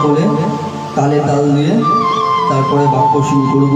করে তালে তাল দিয়ে তারপরে বাক্য শুরু করব।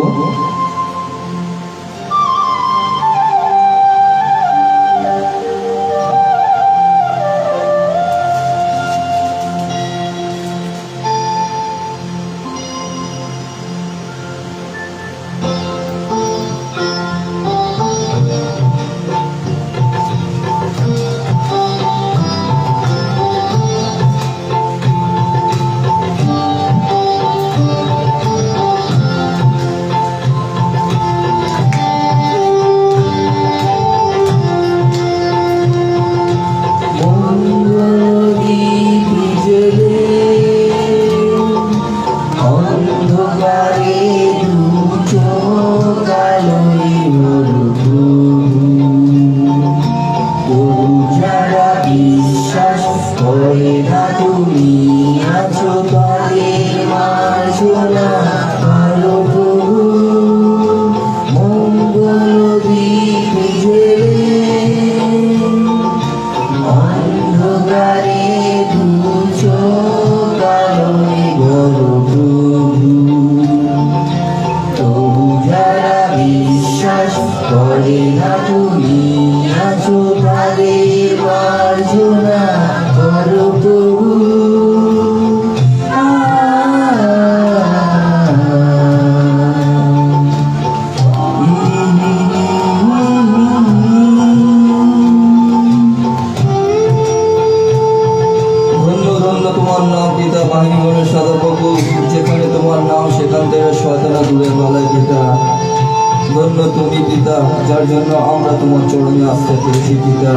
তুমি পিতা, যার জন্য আমরা তোমার চরণে আসতে পেরেছি পিতা,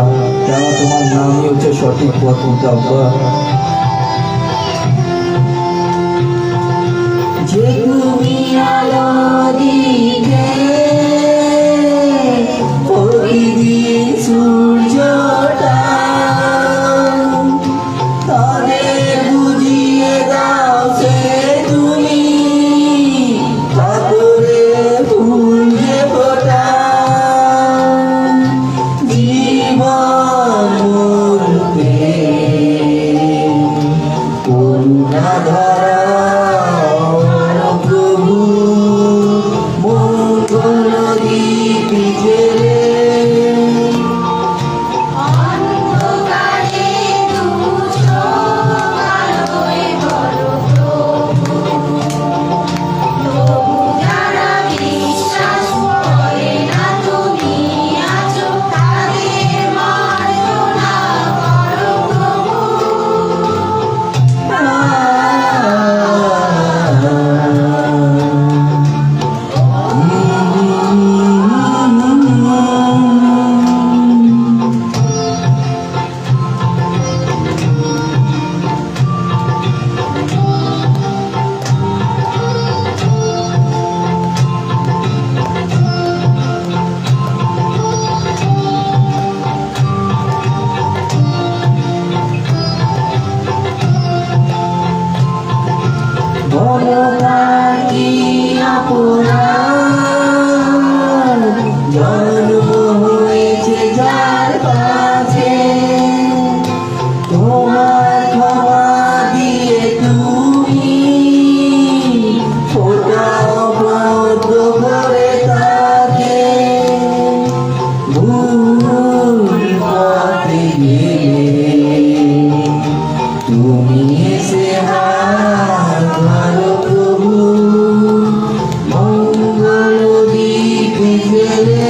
কেন তোমার নামই হচ্ছে সঠিক পথ পিতা। যে তুমি আলো দিলে প্রতিদিন সূর্যটা তাদের বুঝিয়ে দাও সে তুমি পাথরে ফুল যে ফোটা জীবন মূর্তে করুণা ধরা জন্ম হয়েছে যার কাছে তোমার ক্ষমা দিয়ে তুমি ফোটা বদ্ধ করে তাকে ভুল পথে গেলে তুমি এসে হাত ধরো প্রভু মঙ্গল দীপ জ্বেলে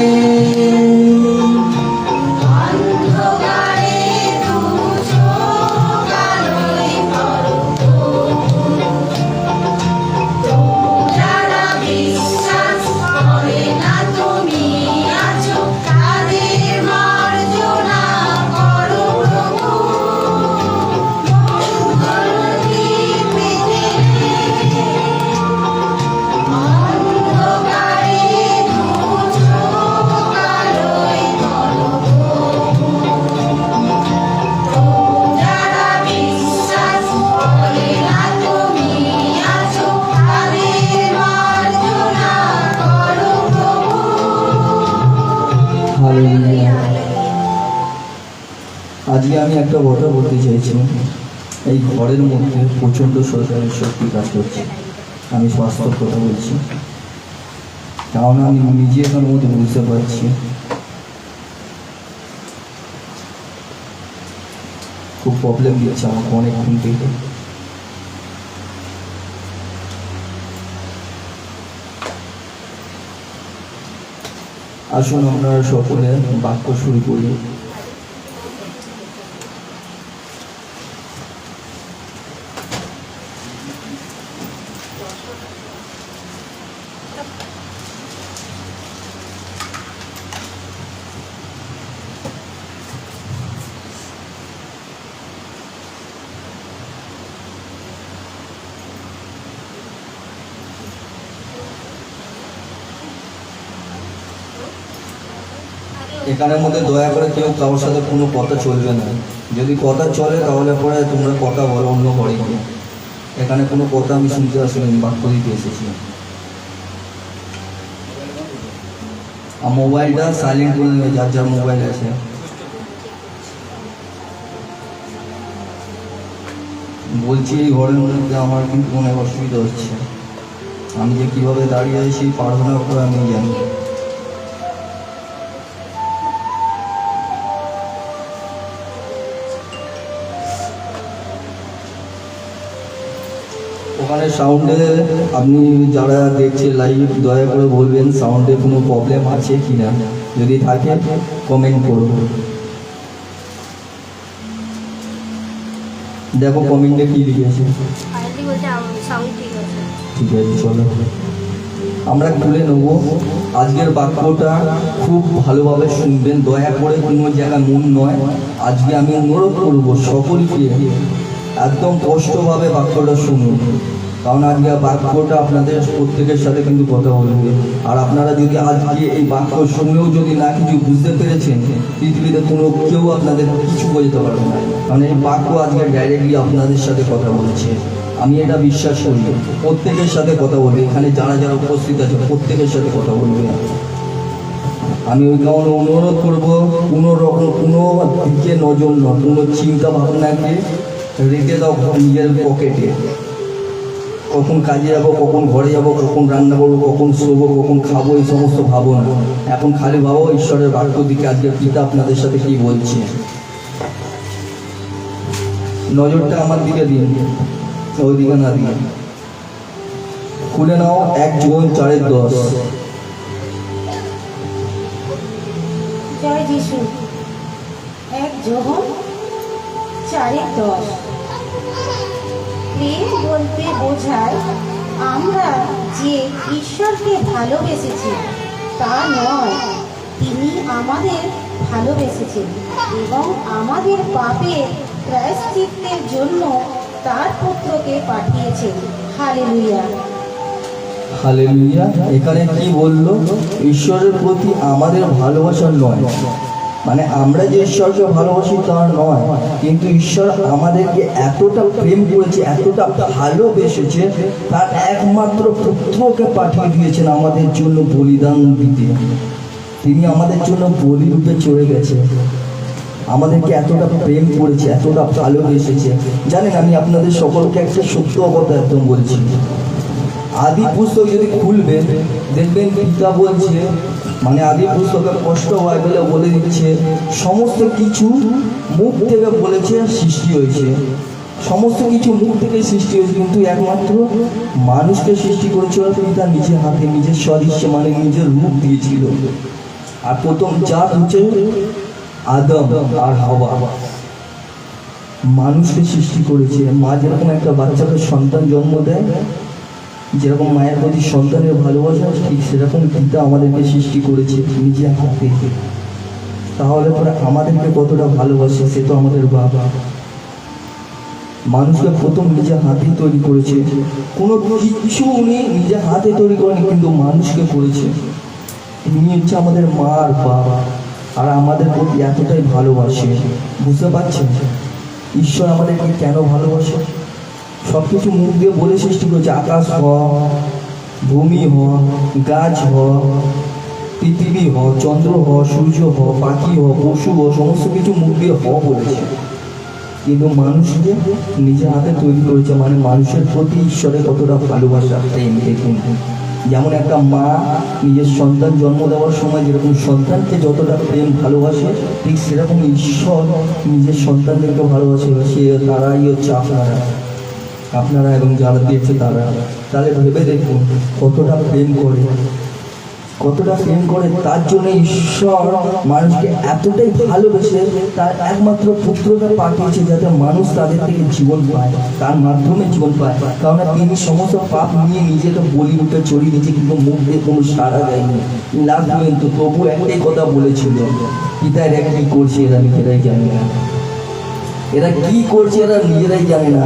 আজকে আমি একটা কথা বলতে চাইছি। এই ঘরের মধ্যে প্রচণ্ড শয়তানের শক্তি কাজ করছে। আমি বাস্তব কথা বলছি, কারণ আমি নিজে এখান মধ্যে বুঝতে পারছি। খুব প্রবলেম দিচ্ছে আমাকে অনেকক্ষণ থেকে। আসুন আপনারা সকলে বাক্য শুরু করি। এখানের মধ্যে দয়া করে কেউ কারোর সাথে কোনো কথা চলবে না। যদি কথা চলে তাহলে পরে তোমরা কথা বলো অন্য ঘরে গিয়ে। এখানে কোনো কথা আমি শুনতে আসিনি, বাক্য দিতে এসেছি। আর মোবাইলটা সাইলেন্ট করে নেবে, যার যার মোবাইল আছে। বলছি এই ঘরের মধ্যে আমার কিন্তু অনেক অসুবিধা হচ্ছে। আমি যে কীভাবে দাঁড়িয়ে আছি প্রার্থনা করে আমি জানি। ওখানে সাউন্ডে আপনি যারা দেখছেন লাইভ দয়া করে বলবেন সাউন্ডে কোনো প্রবলেম আছে কি না, যদি থাকে কমেন্ট করুন। দেখো কমেন্টে কি লিখেছে। ঠিক আছে, চলো আমরা তুলে নেব। আজকের বাক্যটা খুব ভালোভাবে শুনবেন, দয়া করে কোনো জায়গায় মন নয়। আজকে আমি অনুরোধ করবো সকলকে একদম কষ্টভাবে বাক্যটা শুনুন, কারণ আজকে বাক্যটা আপনাদের প্রত্যেকের সাথে কিন্তু কথা বলবে। আর আপনারা যদি আজকে এই বাক্য শুনেও যদি না কিছু বুঝতে পেরেছেন, পৃথিবীতে কোনো কেউ আপনাদের কিছু বোঝাতে পারবে না, কারণ এই বাক্য আজকে ডাইরেক্টলি আপনাদের সাথে কথা বলছে। আমি এটা বিশ্বাস করি, প্রত্যেকের সাথে কথা বলবে। এখানে যারা যারা উপস্থিত আছে প্রত্যেকের সাথে কথা বলবে। আমি ওই কারণে অনুরোধ করবো কোনো রকম কোনো দিকে নজর নয়, কোনো চিন্তা ভাবনাকে রেখে দাও নিজের পকেটে। কখন কাজে যাবো, কখন ঘরে যাবো, কখন রান্না করবো, কখন শোবো, কখন খাবো, এই সমস্ত ভাবো না। এখন খালি ভাবো ঈশ্বরের বাক্য দিকে আজকে পিতা আপনাদের সাথে কি বলছে। নজরটা আমার দিকে দিন, ওই দিকে না দিন। খুলে নাও 1 জন 4:10। জয় যিশু। 1 জন 4:10। প্রেম বলতে বোঝায় আমরা যে ঈশ্বরকে ভালোবেসেছি তা নয়, তিনি আমাদের ভালোবেসেছেন এবং আমাদের পাপের প্রায়শ্চিত্তের জন্য তার পুত্রকে পাঠিয়েছেন। হালেলুয়া। হালেলুয়া। এখানে কি বললো? ঈশ্বরের প্রতি আমাদের ভালোবাসা নয়, মানে আমরা যে ঈশ্বরকে ভালোবাসি তা নয়, কিন্তু ঈশ্বর আমাদেরকে এতটা প্রেম করেছে, এতটা ভালোবেসেছে, তার একমাত্র পুত্রকে পাঠিয়ে দিয়েছেন আমাদের জন্য বলিদান দিতে। তিনি আমাদের জন্য বলি রূপে চলে গেছে। আমাদেরকে এতটা প্রেম করেছে, এতটা ভালোবেসেছে। জানেন, আমি আপনাদের সকলকে একটা সত্য কথা একদম বলছি। আদি পুস্তক যদি খুলবেন দেখবেন পিতা বলছে, মানে আদি পুস্তকের কষ্ট বাইবেলে বলে দিচ্ছে সমস্ত কিছু মুখ থেকে বলেছে সৃষ্টি হয়েছে, সমস্ত কিছু মুখ থেকে সৃষ্টি হয়েছে, কিন্তু একমাত্র মানুষকে সৃষ্টি করেছিল পিতা নিজের হাতে, নিজের সদৃশ্য, মানে নিজের রূপ দিয়েছিল। আর প্রথম জাত হচ্ছে আদম আর হাওয়া। মানুষকে সৃষ্টি করেছে। মা যেরকম একটা বাচ্চাকে সন্তান জন্ম দেয়, যেরকম মায়ের প্রতি সন্তানের ভালোবাসা, ঠিক সেরকম পিতা আমাদেরকে সৃষ্টি করেছে নিজের হাতে। তাহলে পরে আমাদেরকে কতটা ভালোবাসে, সে তো আমাদের বাবা। মানুষকে প্রথম নিজের হাতেই তৈরি করেছে, কোনো কিছু উনি নিজের হাতে তৈরি করেনি, কিন্তু মানুষকে করেছে। তিনি হচ্ছে আমাদের মা আর বাবা, আর আমাদের প্রতি এতটাই ভালোবাসে। বুঝতে পারছেন ঈশ্বর আমাদেরকে কেন ভালোবাসে? সব কিছু মুখ দিয়ে বলে সৃষ্টি করেছে। আকাশ হ, ভূমি হ, গাছ হ, পৃথিবী হ, চন্দ্র হ, সূর্য হ, পাখি হ, পশু হ, সমস্ত কিছু মুখ দিয়ে হ বলেছে। কিন্তু মানুষকে নিজের হাতে তৈরি করেছে, মানে মানুষের প্রতি ঈশ্বরের কতটা ভালোবাসা, প্রেম। দেখুন, যেমন একটা মা নিজের সন্তান জন্ম দেওয়ার সময় যেরকম সন্তানকে যতটা প্রেম ভালোবাসে, ঠিক সেরকম ঈশ্বর নিজের সন্তানদেরকে ভালোবাসে। সে তারাই হচ্ছে আপনারা এবং যারা দিয়েছে তারা। তাহলে ভেবে দেখুন কতটা প্রেম করে, কতটা প্রেম করে। তার জন্য ঈশ্বর মানুষকে এতটাই ভালোবেসে তার একমাত্র পুত্রকে পাঠিয়েছে, যাতে মানুষ তাদের থেকে জীবন পায়, তার মাধ্যমে জীবন পায়। কারণ তিনি সমস্ত পাপ নিয়ে নিজেকে বলি রূপে চড়িয়ে দিয়েছে, কিন্তু মুখ দিয়ে কোনো সাড়া দেয়নি। লাভ কিন্তু তবু একটাই কথা বলেছিল, পিতা এরা কি করছে এরা নিজেরাই জানে না, এরা কি করছে এরা নিজেরাই জানে না।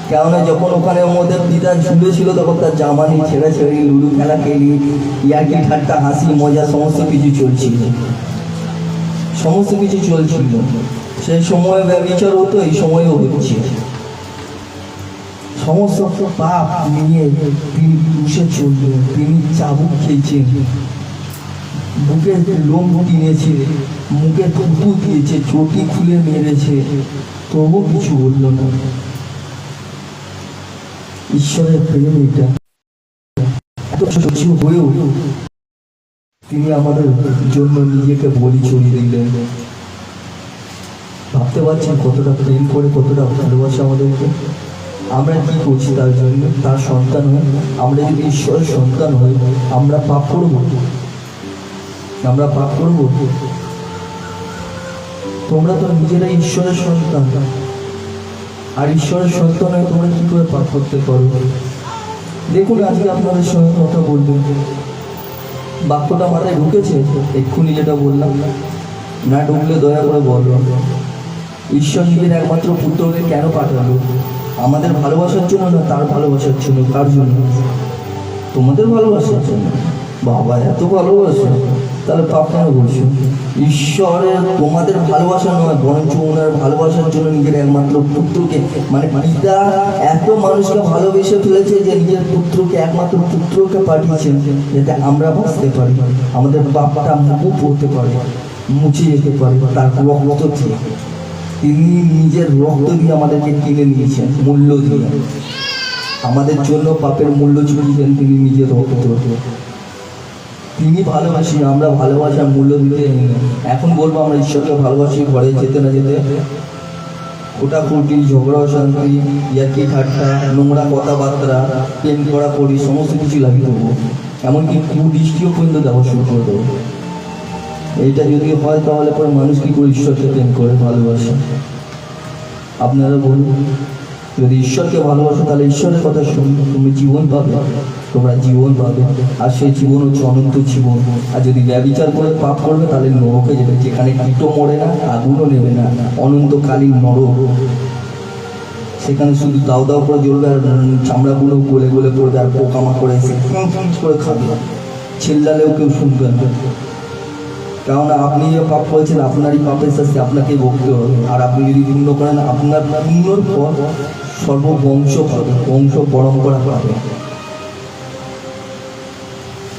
কেননা যখন ওখানে ওদের পিতা ঝুলেছিল তখন তার জামা নিয়ে ছেড়ে ছেড়ে লুডু খেলা খেলি, ইয়ার্কি ঠাট্টা হাসি মজা সমস্ত কিছু চলছিল, সমস্ত কিছু চলছিল। সেই সময় ব্যবচার হতো, এই সময়ও হচ্ছে। সমস্ত পাপ নিয়ে তিনি ক্রুশে চললেন, তিনি চাবুক খেয়েছেন, বুকে লোম টিনেছে, মুখে থুতু দিয়েছে, চটি খুলে মেরেছে, তবু কিছু বলল না। ঈশ্বরের প্রেম এটা, এত কিছু হয়েও তিনি আমাদের জন্য নিজেকে বলি চড়িয়ে দিলেন। ভাবতে পারছেন কতটা প্রেম করে, কতটা ভালোবাসে আমাদেরকে। আমরা কি করছি তার জন্য? তার সন্তান হই। আমরা যদি ঈশ্বরের সন্তান হই, আমরা পাপ করবো, আমরা পাপ করবো। তোমরা তো নিজেরাই ঈশ্বরের সন্তান, আর ঈশ্বরের সন্তান হয়ে তোমরা কি করে পাপ করতে পারো? দেখুন, আজকে আপনাদের সঙ্গে কথা বলবেন, বাক্যটা মাথায় ঢুকেছে এক্ষুনি যেটা বললাম? না ঢুকলে দয়া করে বলো। ঈশ্বর নিজের একমাত্র পুত্রকে কেন পাঠালো? আমাদের ভালোবাসার জন্য না, তার ভালোবাসার জন্য। কার জন্য? তোমাদের ভালোবাসার জন্য। বাবা, এত ভালোবাসা, তাহলে পাপ কেন করছো? ঈশ্বরের তোমাদের ভালোবাসা নয়, বরঞ্চ ওনার ভালোবাসার জন্য নিজের একমাত্র পুত্রকে, মানে পিতা এত মানুষকে ভালোবেসে ফেলেছে যে নিজের পুত্রকে, একমাত্র পুত্রকে পাঠিয়েছেন, যাতে আমরা বাঁচতে পারি, আমাদের পাপটা মুখ পড়তে পারে, মুছে যেতে পারে তার রক্ত দিয়ে। তিনি নিজের রক্ত দিয়ে আমাদেরকে কিনে নিয়েছেন, মূল্য দিয়ে। আমাদের জন্য পাপের মূল্য চুকিয়েছেন তিনি নিজের রক্ত। তিনি ভালোবাসি, আমরা ভালোবাসার মূল্য দিতে। এখন বলবো আমরা ঈশ্বরকে ভালোবাসি, ঘরে যেতে না যেতে কোটাকুটি, ঝগড়া অশান্তি, ইয়ার্কি ঠাট্টা, নোংরা কথাবার্তা, প্রেম করা করি, সমস্ত কিছু লাগিয়ে দেবো, এমনকি কুদৃষ্টিও পর্যন্ত দেওয়া শুরু করে দেবো। এইটা যদি হয় তাহলে পরে মানুষ কি করে ঈশ্বরকে প্রেম করে, ভালোবাসে? আপনারা বলুন, যদি ঈশ্বরকে ভালোবাসো তাহলে ঈশ্বরের কথা শুনবে, তুমি জীবন পাবে, তোমরা জীবন পাবে। আর সেই জীবন হচ্ছে অনন্ত জীবন। আর যদি ব্যভিচার করে পাপ করবে তাহলে নরকে যাবে, যেখানে কীটও মরে না, আগুনও নেবে না, অনন্তকালীন নরক। সেখানে শুধু দাও দাও করে জ্বলবে, আর চামড়াগুলো গলে গলে পড়বে, আর পোকামাকড়ে এসে করে খাবে, চিল্লালেও কেউ শুনবে না। কারণ আপনি যে পাপ করেছেন, আপনারই পাপের শাস্তি আপনাকেই ভুগতে হবে। আর আপনি যদি পুণ্য করেন, আপনার পুণ্যর পর সর্ববংশ পাবে, বংশ পরম্পরা পাবে।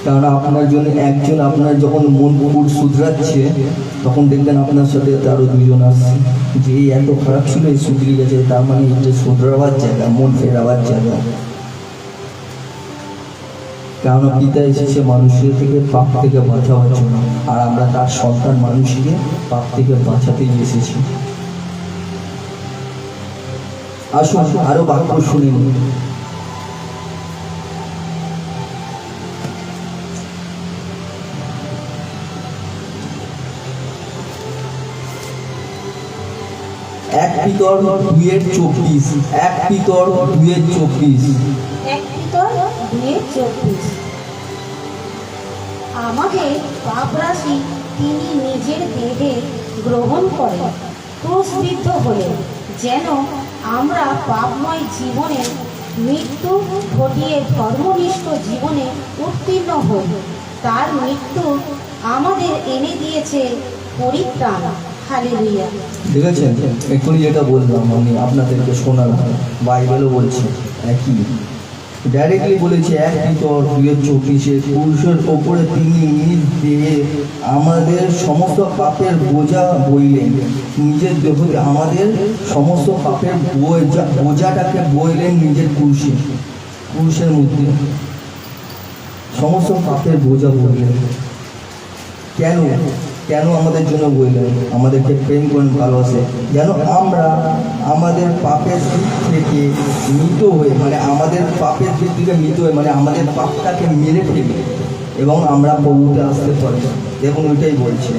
কারণ আপনার জন্য একজন, আপনার যখন মন পুর শুধরাচ্ছে, তখন দেখবেন আপনার সাথে আরো দুজন আসছে, যে এত খারাপ ছিল এই শুধরে গেছে, তার মানে এটা শুধরাবার জায়গা, মন ফেরাবার জায়গা। কারণ পিতা এসেছে মানুষের থেকে পাপ থেকে বাঁচাবার জন্য, আর আমরা তার সন্তান মানুষকে পাপ থেকে বাঁচাতেই এসেছি। আসুন আরো বাক্য শুনে নিন। এক পিতর 2:24, এক পিতর 2:24। আমাদের পাপ রাশি তিনি নিজের দেহে গ্রহণ করেন, ক্রুশবিদ্ধ হলেন, যেন আমরা পাপময় জীবনে মৃত্যু ঘটিয়ে ধর্মনিষ্ঠ জীবনে উত্তীর্ণ হই। তার মৃত্যু আমাদের এনে দিয়েছে পরিত্রাণ। হালেলুয়া। দেখেছেন, এক্ষুনি যেটা বললাম আমি আপনাদেরকে শোনালাম, বাইবেলও বলছে একই। ডাইরেক্টলি বলেছে 1:2-24 পুরুষের ওপরে তিনি নিজ দেহে আমাদের সমস্ত পাপের বোঝা বইলেন, নিজের দেহতে আমাদের সমস্ত পাপের বোঝাটাকে বইলেন নিজের পুরুষের মধ্যে সমস্ত পাপের বোঝা বইলেন। কেন কেন আমাদের জন্য বইলেন? আমাদেরকে প্রেম করেন, ভালোবাসে, যেন আমরা আমাদের পাপের দিক থেকে মৃত হয়ে, মানে আমাদের পাপের দিক থেকে মৃত হয়ে, মানে আমাদের পাপটাকে মেরে ফেলে এবং আমরা প্রভুতে আসতে পারি। এবং ওইটাই বলছে,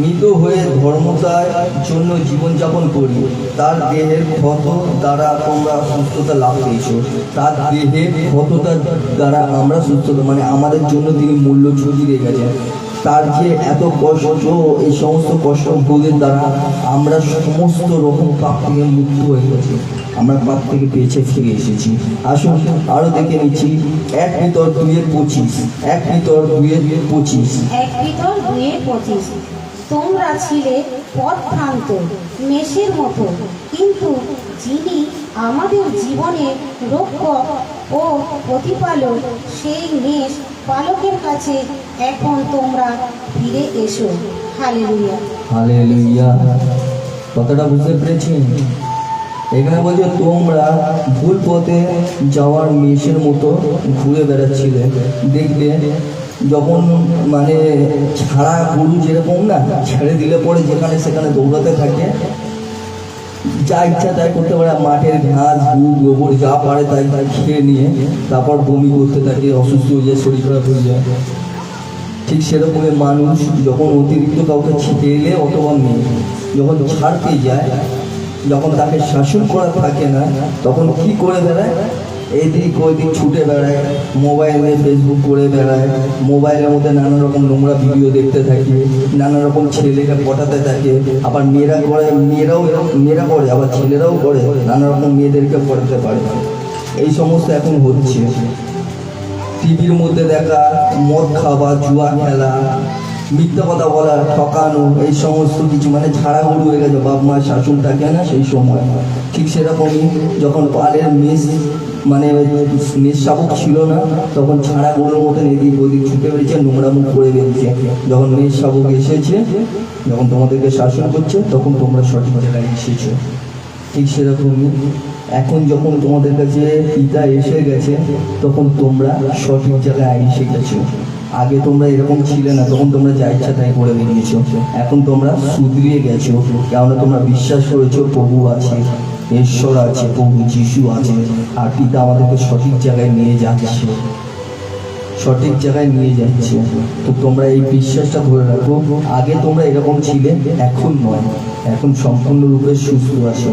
মৃত হয়ে ধর্মতার জন্য জীবনযাপন করি, তার দেহের ক্ষত দ্বারা তোমরা সুস্থতা লাভ পেয়েছো। তার দেহের ক্ষততার দ্বারা আমরা সুস্থতা, মানে আমাদের জন্য তিনি মূল্য চুকিয়ে গেছেন। তার যে এত কষ্ট, এই সমস্ত কষ্ট ভোগের দ্বারা আমরা সমস্ত রকম পাপ থেকে মুক্ত হয়ে গেছি, আমরা পাপ থেকে বেঁচে ফিরে এসেছি। আসুন আরো দেখে নিচ্ছি 1 Peter 2:25। 1 Peter 2:25। 1 Peter 2:25। তোমরা ছিলে পথভ্রান্ত মেষের মতো, কিন্তু যিনি আমাদের জীবনের রক্ষক ও প্রতিপালক, সেই মেষ পালকের কাছে এখন তোমরা ফিরে এসো। Hallelujah, hallelujah. কথাটা বুঝতে পেরেছেন? এখানে বলছে তোমরা ভুল পথে যাওয়ার মেষের মতো ঘুরে বেড়াচ্ছিলে। দেখবে যখন মানে ছাড়া গরু যেরকম না, ছেড়ে দিলে পরে যেখানে সেখানে দৌড়াতে থাকে, যা ইচ্ছা তাই করতে পারে, মাঠের ঘাস গুড় গোবর যা পারে তাই তাই খেয়ে নিয়ে তারপর বমি করতে থাকে, অসুস্থ হয়ে যায়, শরীর খারাপ হয়ে যায়। ঠিক সেরকমই মানুষ যখন অতিরিক্ত কাউকে ছেড়ে অথবা মেয়ে যখন ছাড়তে যায়, যখন তাকে শাসন করা থাকে না, তখন কি করে বেড়ায়? এদিক ওইদিক ছুটে বেড়ায়, মোবাইলে ফেসবুক করে বেড়ায়, মোবাইলের মধ্যে নানা রকম নোংরা ভিডিও দেখতে থাকে, নানা রকম ছেলেকে পটাতে থাকে। আবার মেয়েরা করে, মেয়েরা করে, আবার ছেলেরাও করে, নানা রকম মেয়েদেরকে পটাতে পারে। এই সমস্ত এখন হচ্ছে। টিভির মধ্যে দেখা, মদ খাওয়া, জুয়া খেলা, মিথ্যা কথা বলা, ঠকানো, এই সমস্ত কিছু, মানে ঝাড়া গরু হয়ে গেছে। বাপ মা শাসন থাকে না সেই সময়। ঠিক সেরকমই যখন পালের মানে মেষ শাবক ছিল না, তখন ছাড়া গরুর মতন এদিক ওদিক ছুটে বেরিয়েছে, নোংরা মুখ করে বেরিয়েছে। যখন মেষ শাবক এসেছে, যখন তোমাদেরকে শাসন করছে, তখন তোমরা সঠিক জায়গায় এসেছো। ঠিক সেরকমই এখন যখন তোমাদের কাছে পিতা এসে গেছে, তখন তোমরা সঠিক জায়গায় এসে গেছো। আগে তোমরা এরকম ছিলে না, তখন তোমরা যা ইচ্ছা তাই করে বেরিয়েছো। এখন তোমরা শুধরিয়ে গেছো, কেননা তোমরা বিশ্বাস করেছো প্রভু আছে, ঈশ্বর আছে, প্রভু যিশু আছে, আর পিতা আমাদেরকে সঠিক জায়গায় নিয়ে যাচ্ছে, সঠিক জায়গায় নিয়ে যাচ্ছে। তো তোমরা এই বিশ্বাসটা ধরে রাখো। আগে তোমরা এরকম ছিলে, এখন নয়, এখন সম্পূর্ণরূপে সুস্থ আছো,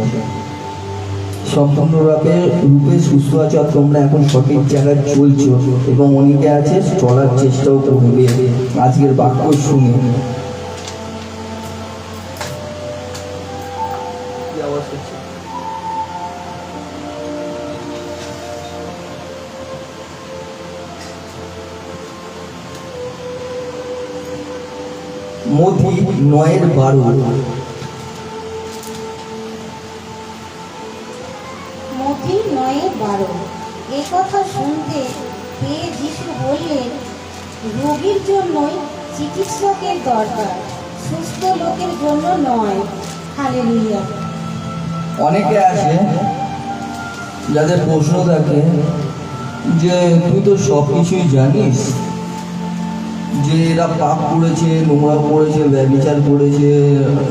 সম্পূর্ণরূপে সুস্থ আছো। আর তোমরা এখন সঠিক জায়গায় চলছো, এবং অনেকে আছে চলার চেষ্টাও করবে আজকের বাক্য শুনে। মথি 9:12। মথি 9:12। এ কথা শুনতে পেয়ে যিশু বললেন, রোগীর জন্যই চিকিৎসকের দরকার, সুস্থ লোকের জন্য নয়। হালেলুয়া। অনেকে আছে যাদের প্রশ্ন থাকে যে তুই তো সব কিছুই জানিস, যে এরা পাপ করেছে, নোংরা করেছে, ব্যভিচার করেছে,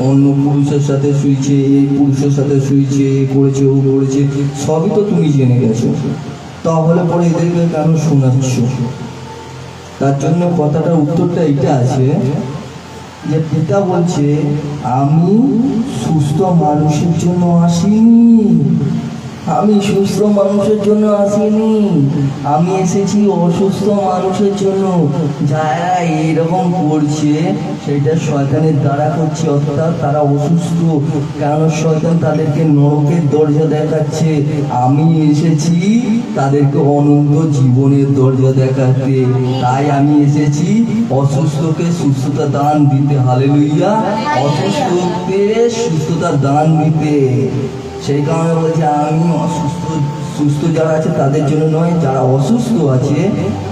অন্য পুরুষের সাথে শুয়েছে, এই পুরুষের সাথে শুয়েছে, এ করেছে, ও করেছে, সবই তো তুমি জেনে গেছো, তাহলে পরে এদেরকে কেন শোনাচ্ছ? তার জন্য কথাটার উত্তরটা এটা আছে যে পিতা বলছে, আমি সুস্থ মানুষের জন্য আসিনি, আমি সুস্থ মানুষের জন্য আসিনি, আমি এসেছি অসুস্থ মানুষের জন্য। যারা এইরকম করছে সেটা শয়তানের দ্বারা করছে, অর্থাৎ তারা অসুস্থ, কারণ শয়তান তাদেরকে নরকের দরজা দেখাচ্ছে। আমি এসেছি তাদেরকে অনন্ত জীবনের দরজা দেখাতে, তাই আমি এসেছি অসুস্থকে সুস্থতা দান দিতে। হালেলুয়া। অসুস্থকে সুস্থতা দান দিতে। সেই কারণে বলছে আমি সুস্থ যারা আছে তাদের জন্য নয়, যারা অসুস্থ আছে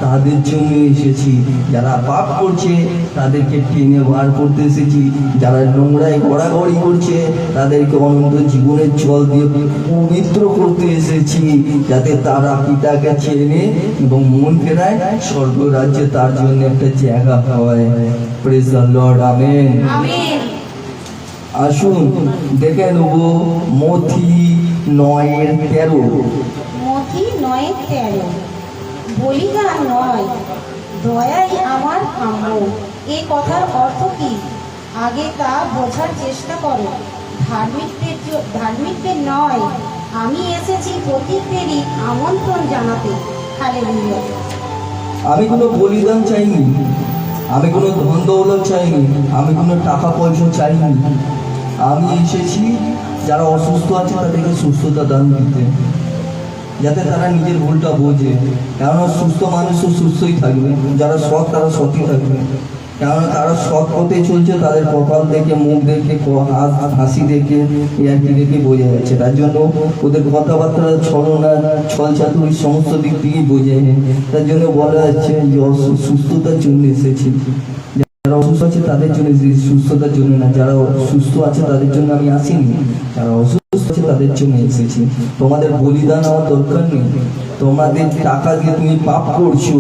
তাদের জন্য এসেছি। যারা পাপ করছে তাদেরকে টেনে বার করতে এসেছি। যারা নোংরায় গড়াগড়ি করছে তাদেরকে অনন্ত জীবনের জল দিয়ে পবিত্র করতে এসেছি, যাতে তারা পিতাকে চেনে এবং মন ফেরায় স্বর্গ রাজ্যে তার জন্য একটা জায়গা হয়। Praise the Lord, amen. Amen. আসুন দেখে নেব মথি 9:13। মথি 9:13। বলিদান নয়, দয়াই আমার কাম্য। এ কথার অর্থ কি? আগে তা বোঝার চেষ্টা করো। ধার্মিকদের নয়, আমি এসেছি পথিকদেরই আমন্ত্রণ জানাতে। হালেলুয়া। আমি কোনো বলিদান চাইনি, আমি কোনো ধন দৌলত চাইনি, আমি কোনো টাকা পয়সা চাইনি। আমি এসেছি যারা অসুস্থ আছে তাদেরকে সুস্থতা দান দিতে, যাতে তারা নিজের ভুলটা বোঝে। কেননা সুস্থ মানুষ তো সুস্থই থাকবে, যারা সৎ তারা সৎই থাকবে। কেননা তারা সৎ পথে চলছে, তাদের কপাল দেখে, মুখ দেখে, হাসি দেখে, ইয়ার্কি দেখে বোঝা যাচ্ছে। তার জন্য ওদের কথাবার্তা, ছলনা, ছল চাতুরি সমস্ত দিক থেকেই বোঝে। তার জন্য বলা যাচ্ছে যে সুস্থতার জন্য এসেছি। যারা অসুস্থ আছে তাদের জন্য, সুস্থতার জন্য না। যারা সুস্থ আছে তাদের জন্য আমি আসিনি, যারা অসুস্থ আছে তাদের জন্য এসেছি। তোমাদের বলিদান আমার দরকার নেই। তোমাদের টাকা দিয়ে তুমি পাপ করছো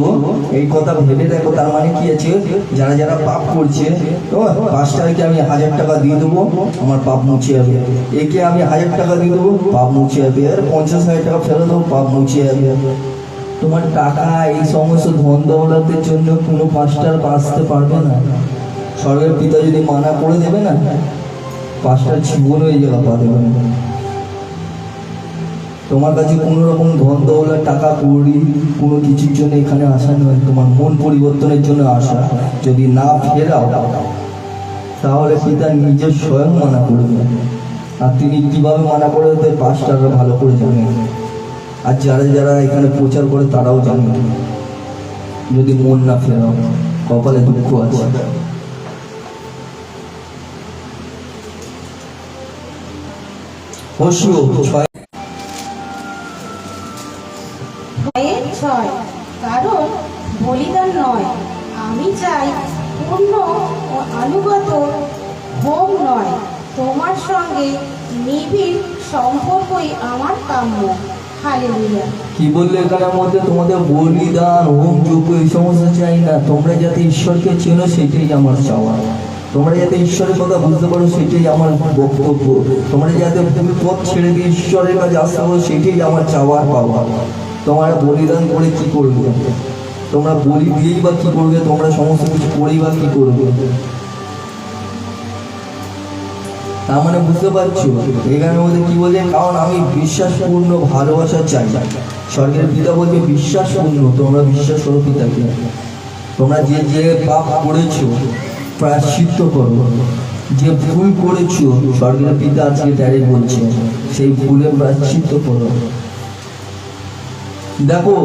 এই কথা ভেবে দেখো, তার মানে কি আছে? যারা যারা পাপ করছে, তো পাঁচটাকে আমি 1000 টাকা দিয়ে দেবো, আমার পাপ মুছে যাবে। একে আমি 1000 টাকা দিয়ে দেবো, পাপ মুছে যাবে। আর 50,000 টাকা ফেলে দেবো, পাপ মুছে যাবে। তোমার টাকা, এই সমস্ত ধন দৌলতের জন্য কোনো পাঁচটার বাঁচতে পারবে না। স্বর্গের পিতা যদি মানা করে দেবে না, পাঁচটার জীবন হয়ে যাবে পা দেবে না। তোমার কাছে কোনো রকম ধন দৌলত, টাকা কড়ি কোনো কিছুর জন্য এখানে আসা নয়, তোমার মন পরিবর্তনের জন্য আসা। যদি না ফেরাও তাহলে পিতা নিজের স্বয়ং মানা করবে। আর তিনি কিভাবে মানা করে দেয় পাঁচটারা ভালো করে জানেন। আর যারা যারা এখানে প্রচার করে তারাও জানে, যদি মন না ফেরাও কপালে দুঃখ আছে। হোশিও 6। ভয়ের 6। কারণ বলিদান নয়, আমি চাই পূর্ণ ও আনুগত হোম নয়, তোমার সঙ্গে নিবিড় সম্পর্কই আমার কাম্য। হালেলুয়া। কি বললে এখানের মধ্যে? তোমাদের বলিদান, হোম যজ্ঞ এই সমস্ত চাই না। তোমরা যাতে ঈশ্বরকে চেনো সেটাই আমার চাওয়া। তোমরা যাতে ঈশ্বরের কথা বুঝতে পারো সেটাই আমার বক্তব্য। তোমরা যাতে তুমি পথ ছেড়ে দিয়ে ঈশ্বরের কাছে আসতে পারো সেটাই আমার চাওয়া পাওয়া। তোমরা বলিদান করে কি করবে? তোমরা বলি দিয়েই বা কি করবে? তোমরা সমস্ত কিছু করেই বা কি করবে? তার মানে বুঝতে পারছো এখানের মধ্যে কি বলছে? কারণ আমি বিশ্বাসপূর্ণ ভালোবাসা চাই। স্বর্গের পিতা বলছে বিশ্বাসপূর্ণ, তোমরা বিশ্বাস করো পিতাকে। তোমরা যে যে পাপ করেছো প্রায়শ্চিত্ত করো, যে ভুল করেছো স্বর্গের পিতা আজকে ডাইরেক্ট বলছে সেই ভুলে প্রায়শ্চিত্ত করো। দেখো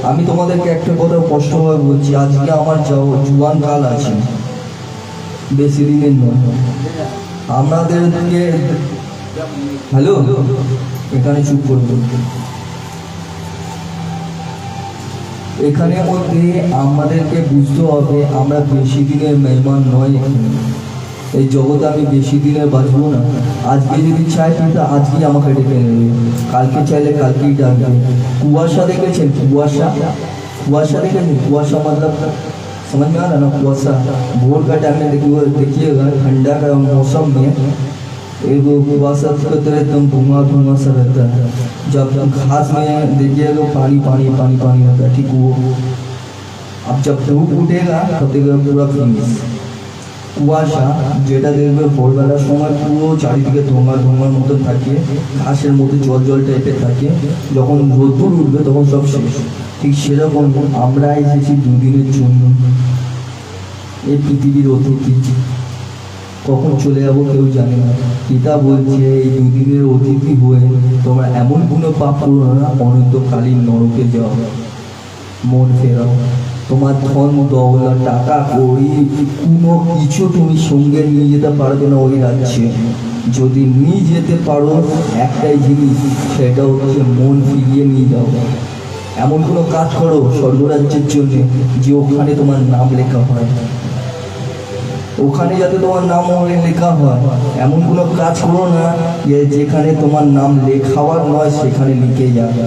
আমি তোমাদেরকে একটা কথা স্পষ্টভাবে বলছি, আজকে আমার জুয়ান কাল আছে, বেশি দিনের নয়। আমাদেরকে হ্যালো এখানে চুপ করবো। এখানে মধ্যে আমাদেরকে বুঝতে হবে আমরা বেশি দিনের মেহমান নয়। এখানে এই জগতে আমি বেশি দিনের বাঁচবো না। আজকে যদি চাই কিন্তু আজকেই আমাকে ডেকে নেবে, কালকে চাইলে কালকেই ডাকবে। কুয়াশা দেখেছেন? কুয়াশা দেখেছেন? कुआशा मतलब समझ में आ रहा ना? कुआशा भोर का टाइम में देखिएगा, ठंडा का मौसम में एक कुआशा की तरह एकदम धुआं सा रहता है। जब घास में देखिएगा पानी पानी पानी पानी होता है, ठीक वो अब जब धूप उठेगा तब देखिएगा पूरा फिनिश। কুয়াশা যেটা দেখবে ভোরবেলার সময় পুরো চারিদিকে ধোঁয়ার মতো থাকে, ঘাসের মতো জল টাইপের থাকে। যখন রোদ্দুর উঠবে তখন সব শেষ। ঠিক সেরকম আমরা এসেছি দুদিনের জন্য, এই পৃথিবীর অতিথি। কখন চলে যাবো কেউ জানে না। পিতা বলছে এই দুদিনের অতিথি হয়ে তোমরা এমন কোনো পাপ করো না অনন্তকালীন নরকে যাও। মন ফেরাও। তোমার ধন দৌলত, টাকা কড়ি কোনো কিছু তুমি সঙ্গে নিয়ে যেতে পারবে না ওই রাজ্যে। যদি নিয়ে যেতে পারো একটাই জিনিস, সেটা হচ্ছে মন ফিরিয়ে নিয়ে যাও। এমন কোনো কাজ করো স্বর্গরাজ্যের জন্য যে ওখানে তোমার নাম লেখা হয়, ওখানে যাতে তোমার নাম লেখা হয়। এমন কোনো কাজ করো না যে যেখানে তোমার নাম লেখাবার নয় সেখানে লিখে যাবে।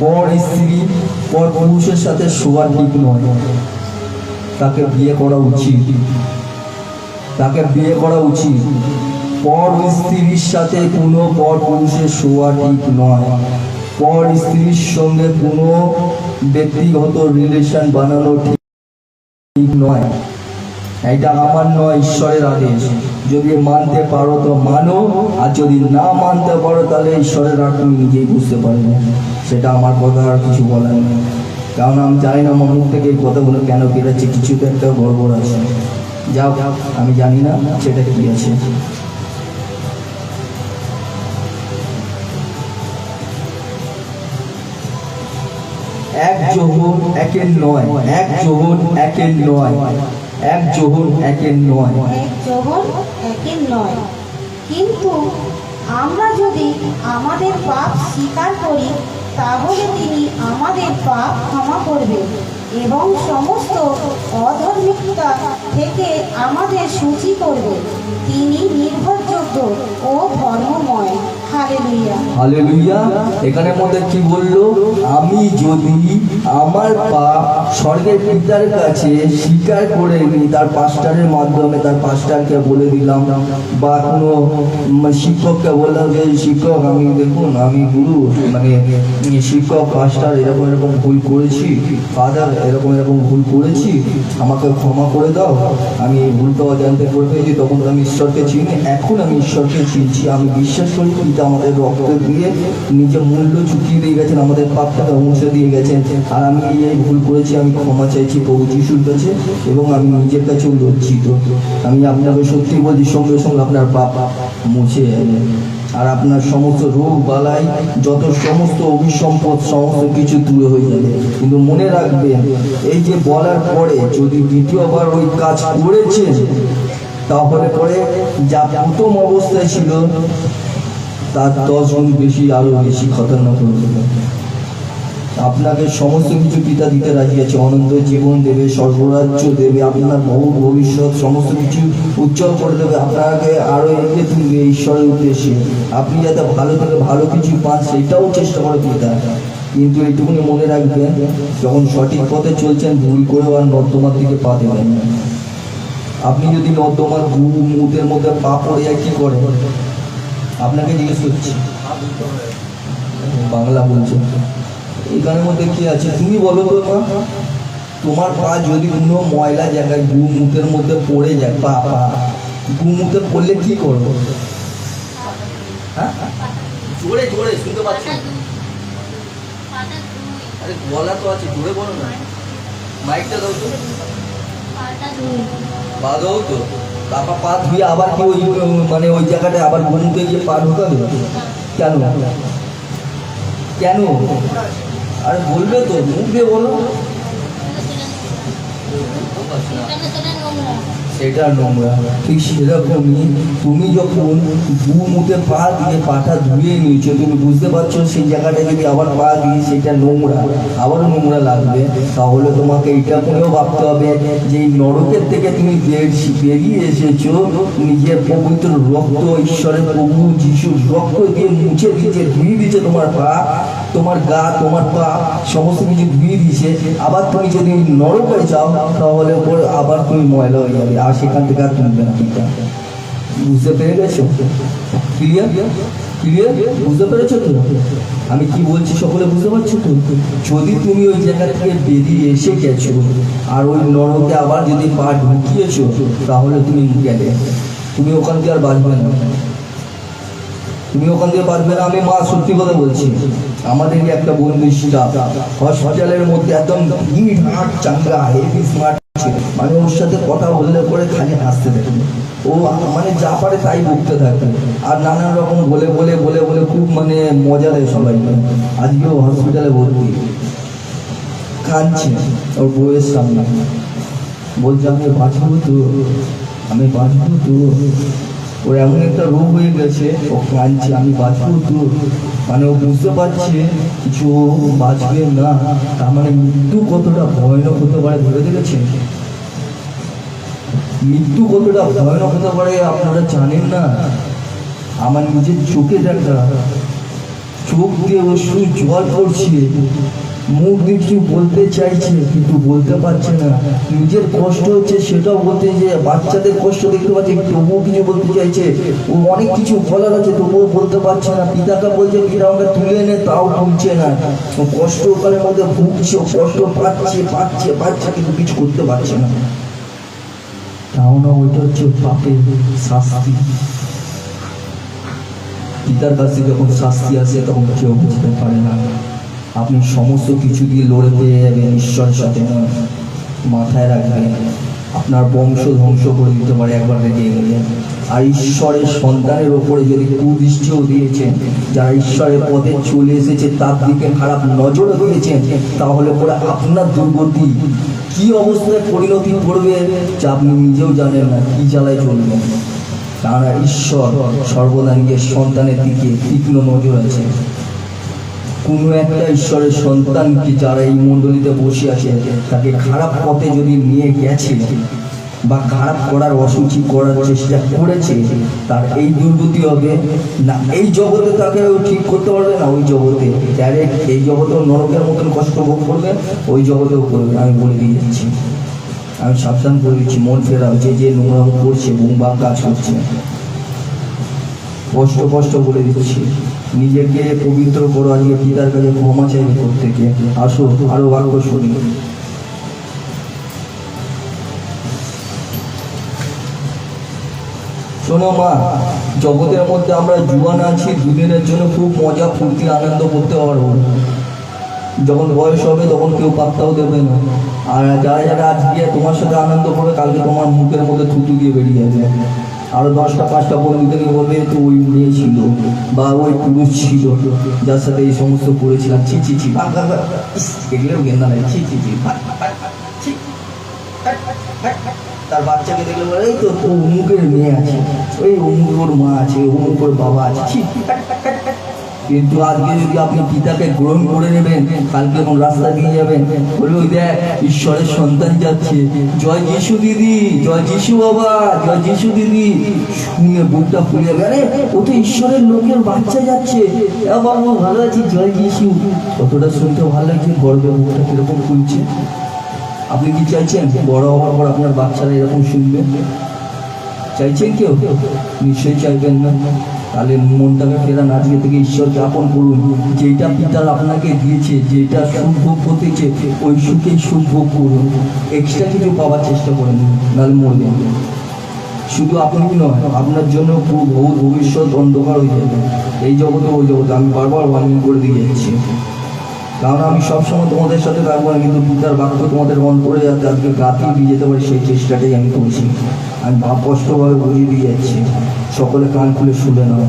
পর স্ত্রী পর পুরুষের সাথে শোয়া ঠিক নয়, তাকে বিয়ে করা উচিত, তাকে বিয়ে করা উচিত। পর স্ত্রীর সাথে কোনো পর পুরুষের শোয়া ঠিক নয়। পর স্ত্রীর সঙ্গে কোনো ব্যক্তিগত রিলেশন বানানো ঠিক নয়। এটা আমার নয়, ঈশ্বরের আদেশ। যদি মানতে পারো তো মানো, আর যদি না মানতে পারো তাহলে ঈশ্বরের আদেশ তুমি নিজেই বুঝতে পারবে। সেটা আমার কথা আর কিছু বলার নেই, কারণ আমি জানি না আমার মুখ থেকে এই কথাগুলো কেন বেরোচ্ছে, কিছু তো একটা গড়বড় আছে। যাও, আমি জানি না সেটা কি আছে। এক যোহন একের নয়, এক যোহন একের নয়, এক যোহন একের নয়, এক যোহন একের নয়। কিন্তু আমরা যদি আমাদের পাপ স্বীকার করি, তাহলে তিনি আমাদের পাপ ক্ষমা করবেন এবং সমস্ত অধর্মিকতা থেকে আমাদের সূচি করবেন। তিনি নির্ভরযোগ্য ও ধর্মময়। হালেলুয়া। হালেলুয়া। এখানের মধ্যে কি বললো? আমি যদি আমার পাপ স্বর্গের পিতার কাছে স্বীকার করে নিই, তার পাস্টারের মাধ্যমে, তার পাস্টারকে বলে দিলাম, বা কোনো শিক্ষককে বললাম যে শিক্ষক আমি দেখুন, আমি গুরু মানে শিক্ষক পাস্টার এরকম এরকম ভুল করেছি, ফাদার এরকম এরকম ভুল করেছি, আমাকে ক্ষমা করে দাও, আমি এই ভুলটা অজান্তে করে ফেলেছি। তখন তো আমি ঈশ্বরকে চিনি, এখন আমি ঈশ্বরকে চিনছি। আমি বিশ্বাস করি পিতা আমাদের রক্ত দিয়ে নিজের মূল্য চুকিয়ে দিয়ে গেছেন, আমাদের পাপটাকে মুছে দিয়ে গেছেন। আর আমি এই ভুল করেছি, আমি ক্ষমা চাইছি প্রভু যিশুর কাছে, এবং আমি নিজের কাছেও লজ্জিত। আমি আপনাকে সত্যি বলছি, সঙ্গে সঙ্গে আপনার পাপ মুছে যাবে, আর আপনার সমস্ত রোগ বালাই, যত সমস্ত অভিসম্পদ, সমস্ত কিছু দূরে হয়ে যাবে। কিন্তু মনে রাখবেন, এই যে বলার পরে যদি দ্বিতীয়বার ওই কাজ করেছেন, তাহলে পরে যা প্রথম অবস্থায় ছিল তার 10 গুণ বেশি, আরো বেশি খতরনাক হয়ে যাবে। আপনাকে সমস্ত কিছু পিতা দিতে রাজি আছে, অনন্ত জীবন দেবে, স্বর্গরাজ্য দেবে, আপনার বহু ভবিষ্যৎ সমস্ত কিছু উজ্জ্বল করে দেবে, আপনাকে আরো এগিয়ে তুলবে ঈশ্বরের উদ্দেশ্যে। আপনি যাতে ভালো থেকে ভালো কিছু পান সেটাও চেষ্টা করে পিতা। কিন্তু এইটুকুনি মনে রাখবেন, যখন সঠিক পথে চলছেন, ভুল করেও আর নর্দমার দিকে পা দেবেন না। আপনি যদি নর্দমার মুখের মধ্যে পা পড়ে যায় কি করে? আপনাকে জিজ্ঞেস করছি, বাংলা বলছেন, এই গানের মধ্যে কি আছে তুমি বলো তো মা? তোমার পা যদি কোনো ময়লা জায়গায় মুখের মধ্যে পড়ে যায়, পা মুখে পড়লে কি করবো? হ্যাঁ, জোরে জোরে শুনতে পাচ্ছি, আরে বলা তো আছে, জোরে বলো না, মাইকটা দাও তো, পা দাও তো। তারপর পা ধুয়ে আবার কি ওই মানে ওই জায়গাটায় আবার মুখে গিয়ে পা ঢোকাবে? কেন কেন? আরে বলবে তো, মুখ দিয়ে বলো। সেটা নোংরা। ঠিক সেরকমই তুমি যখন মুখে পা দিয়ে পাটা ধুয়ে নিয়েছো, তুমি বুঝতে পারছো সেই জায়গাটা যদি আবার পা দিয়ে সেটা নোংরা, আবারও নোংরা লাগবে, তাহলে তোমাকে এটা করেও ভাবতে হবে যে এই নরকের থেকে তুমি বেরিয়ে এসেছো নিজের পবিত্র রক্ত, ঈশ্বরের প্রভু যিশুর রক্ত দিয়ে মুছে দিয়েছে, ধুয়ে দিয়েছে তোমার পা, তোমার গা, তোমার পা, সমস্ত কিছু ধুয়ে দিয়েছে। আবার তুমি যদি নরকে যাও তাহলে ওপর আবার তুমি ময়লা হয়ে যাবে, আর সেখান থেকে আর তুলবে না। বুঝতে পেরে গেছো? Clear clear? বুঝতে পেরেছো তো আমি কি বলছি? সকলে বুঝতে পারছো তো? যদি তুমি ওই জায়গা থেকে বেরিয়ে এসে গেছো আর ওই নরকে আবার যদি পা ঢুকিয়েছো, তাহলে তুমি গেলে, তুমি ওখান থেকে আর বাঁচবে না, তুমি ওখান থেকে বাঁচবে না। আমি মা সত্যি কথা বলছি, আমাদের একটা বন্ধু স্টাফ হসপিটালের মধ্যে একদম ভিড় হাট চাঙ্গা হেভি স্মার্ট, মানে ওর সাথে কথা বললে পরে খালি হাসতে থাকে, ও মানে যা পারে তাই বলতে থাকে, আর নানান রকম বলে বলে বলে বলে খুব মানে মজা দেয় সবাই। আজকেও হসপিটালে ভর্তি, কাঁদছে ওর বউয়ের সামনে, বলছে আমি বাঁচবো তো, আমি বাঁচবো তো। ওর এমন একটা রোগ হয়ে গেছে, ও কাঁদছে আমি বাঁচবো তো, মানে ও বুঝতে পারছে কিছু ও বাঁচবে না। তার মানে মৃত্যু কতটা ভয়ানক হতে পারে ভেবে দেখেছেন? মৃত্যু কতটা ভয়ানক হতে পারে আপনারা জানেন না। আমার নিজের চোখে দেখা, চোখ দিয়ে শুধু জল পড়ছে, মুখ দিয়ে কিছু বলতে চাইছে কিন্তু বলতে পারছে না। নিজের কষ্ট হচ্ছে সেটাও বলতে, যে বাচ্চাদের কষ্ট দেখতে পাচ্ছে তবুও কিছু বলতে চাইছে। ও অনেক কিছু বলার আছে তবুও বলতে পারছে না। পিতাকে বলছে পিতা আমাকে তুলে এনে, তাও তুলছে না। ও কষ্ট কালের মধ্যে ভুগছে, ও কষ্ট পাচ্ছে পাচ্ছে পাচ্ছে কিন্তু কিছু করতে পারছে না। তাও না, ওইটা হচ্ছে পাপের শাস্তি। পিতার কাছে যখন শাস্তি আসে তখন কেউ বুঝতে পারে না। আপনি সমস্ত কিছু দিয়ে লড়ে পেয়ে যাবেন, ঈশ্বরের সাথে নয়। মাথায় রাখবেন, আপনার বংশ ধ্বংস করে দিতে পারে একবার রেগে গেলে। আর ঈশ্বরের সন্তানের ওপরে যদি কুদৃষ্টিও দিয়েছেন, যারা ঈশ্বরের পথে চলে এসেছে তার দিকে খারাপ নজরও দিয়েছেন, তাহলে পরে আপনার দুর্গতি কি অবস্থায় পরিণতি করবে যা আপনি নিজেও জানেন না, কি জ্বালায় চলবেন। কারণ ঈশ্বর সর্বদা নিজের সন্তানের দিকে তীক্ষ্ণ নজর আছে। কোনো একটা ঈশ্বরের সন্তানকে যারা এই মণ্ডলীতে বসে আছে, তাকে খারাপ পথে যদি নিয়ে গেছে বা খারাপ করার অসুচি করার চেষ্টা করেছে, তার এই দুর্গতি হবে না। এই জগতে তাকে ঠিক করতে পারবে না, ওই জগতে ডাইরেক্ট এই জগতেও নরকের মতন কষ্ট ভোগ করবে, ওই জগতেও করবে। আমি বলে দিয়ে যাচ্ছি, আমি সাবধান করে দিচ্ছি, মন ফেরাও। যে নোংরাম করছে, বুমবাম কাজ করছে, কষ্ট কষ্ট বলে দিচ্ছি। নিজেকে পবিত্র করো, আজকে পিতার কাছে ক্ষমা চাইবে প্রত্যেকে। আসো আরো বাক্য শুনি। শোনো মা, জগতের মধ্যে আমরা জুয়ান আছি, দুদিনের জন্য খুব মজা ফুর্তি আনন্দ করতে পারবো। যখন বয়স হবে তখন কেউ পাত্তাও দেবে না। আর যারা যারা আজকে তোমার সাথে আনন্দ করবে, কালকে তোমার মুখের মধ্যে থুতু দিয়ে বেরিয়ে যাবে। আরো 10টা 5টা বন্ধুদেরকে বলবে তো ওই মেয়ে ছিল বা ওই পুরুষ ছিল যার সাথে এই সমস্ত করেছিলাম, ছি ছি ছি, এগুলো গেন্দা নাই, ছি ছি ছি। তার বাচ্চাকে দেখলে বলে এই তো অমুকের মেয়ে আছে, ওই অমুকের মা আছে, অমুকের বাবা আছে, ছি। কিন্তু আজকে যদি আপনি পিতাকে গ্রহণ করে নেবেন, কালকে যখন রাস্তা দিয়ে যাবেন বলবে ওই দেখ ঈশ্বরের সন্তান যাচ্ছে, জয় যিশু দিদি, জয় যিশু বাবা, জয় যিশু দিদি। শুনে বুকটা ফুলে যাবে, আরে ও তো ঈশ্বরের লোকের বাচ্চা যাচ্ছে, বাবা ভালো আছি, জয় যিশু। কতটা শুনতে ভালো লাগছে, গর্বে বুকটা কিরকম ফুলছে। আপনি কি চাইছেন বড় হওয়ার পর আপনার বাচ্চারা এরকম শুনবে? চাইছেন কেউ? নিশ্চয়ই চাইবেন না। তাহলে মনটাকে ফেরান, আজকে থেকে ঈশ্বরকে আপন করুন। যেটা পিতার আপনাকে দিয়েছে, যেটা সুখ ভোগ করতেছে, ওই সুখেই সুখ ভোগ করুন। এক্সট্রা কিছু পাওয়ার চেষ্টা করেন, নাহলে মরবেন। শুধু আপনি নয়, আপনার জন্য বহু ভবিষ্যৎ অন্ধকার হয়ে যাবে এই জগতে ওই জগতে। আমি বারবার ওয়ার্নিং করে দিয়ে যাচ্ছি, কারণ আমি সবসময় তোমাদের সাথে থাকবো না, কিন্তু পিতার বাক্য তোমাদের অন্তরে যাতে আজকে গাঁথিয়ে দিয়ে যেতে পারে সেই চেষ্টাটাই আমি করছি। আমি স্পষ্টভাবে বুঝিয়ে দিয়ে যাচ্ছি, সকলে কান খুলে শুনে নাও।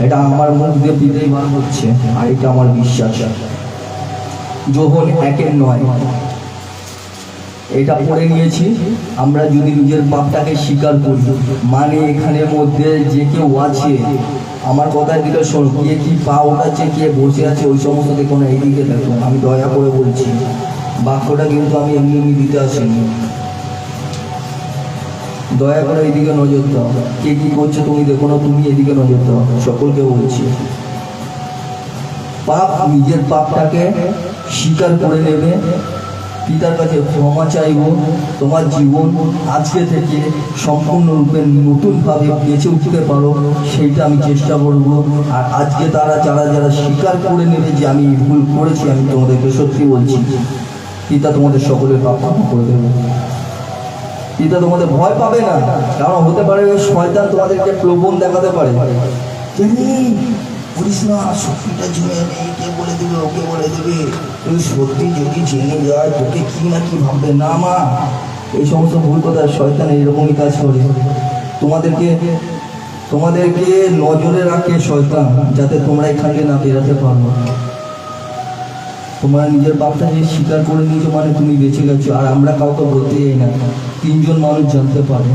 এটা আমার মুখ দিয়ে পিতাই বার হচ্ছে, আর এটা আমার বিশ্বাস। যোহন 1:9 এটা পড়ে নিয়েছি। আমরা যদি নিজের পাপটাকে স্বীকার করি, মানে এখানের মধ্যে যে কেউ আছে, আমার কথার দিকে শোনো, কে কি পা ওঠাচ্ছে, কে বসে আছে, ওই সমস্ত দেখো না, এইদিকে দেখো। আমি দয়া করে বলছি, বাক্যটা কিন্তু আমি এমনি এমনি দিতে আসিনি। দয়া করে এইদিকে নজর দাও। কে কি করছে তুমি দেখো না, তুমি এদিকে নজর দাও। সকলকে বলছি, পাপ, নিজের পাপটাকে স্বীকার করে নেবে, পিতার কাছে ক্ষমা চাইব। তোমার জীবন আজকে থেকে সম্পূর্ণরূপে নতুনভাবে বেঁচে উঠতে পারো, সেইটা আমি চেষ্টা করব। আর আজকে তারা যারা যারা স্বীকার করে নেবে যে আমি ভুল করেছি, আমি তোমাদেরকে সত্যি বলছি, পিতা তোমাদের সকলের পাপ ক্ষমা করে দেবে। পিতা তোমাদের ভয় পাবে না, কারণ হতে পারে শয়তান তোমাদেরকে প্রলোভন দেখাতে পারে, বলিস না সত্যিটা জেনে নেই, কে বলে দেবে, ওকে বলে দেবে, তুই সত্যি যদি জেনে যায় তোকে কি না কি ভাববে। না মা, এই সমস্ত ভুল কথা শয়তান এইরকমই কাজ করে। তোমাদেরকে নজরে রাখে শয়তান, যাতে তোমরা এখান থেকে না বেরোতে পারো। তোমরা নিজের পাপটা যে স্বীকার করে নিয়েছো মানে তুমি বেঁচে গেছো। আর আমরা কাউকে বলতে যাই না, 3জন মানুষ জানতে পারে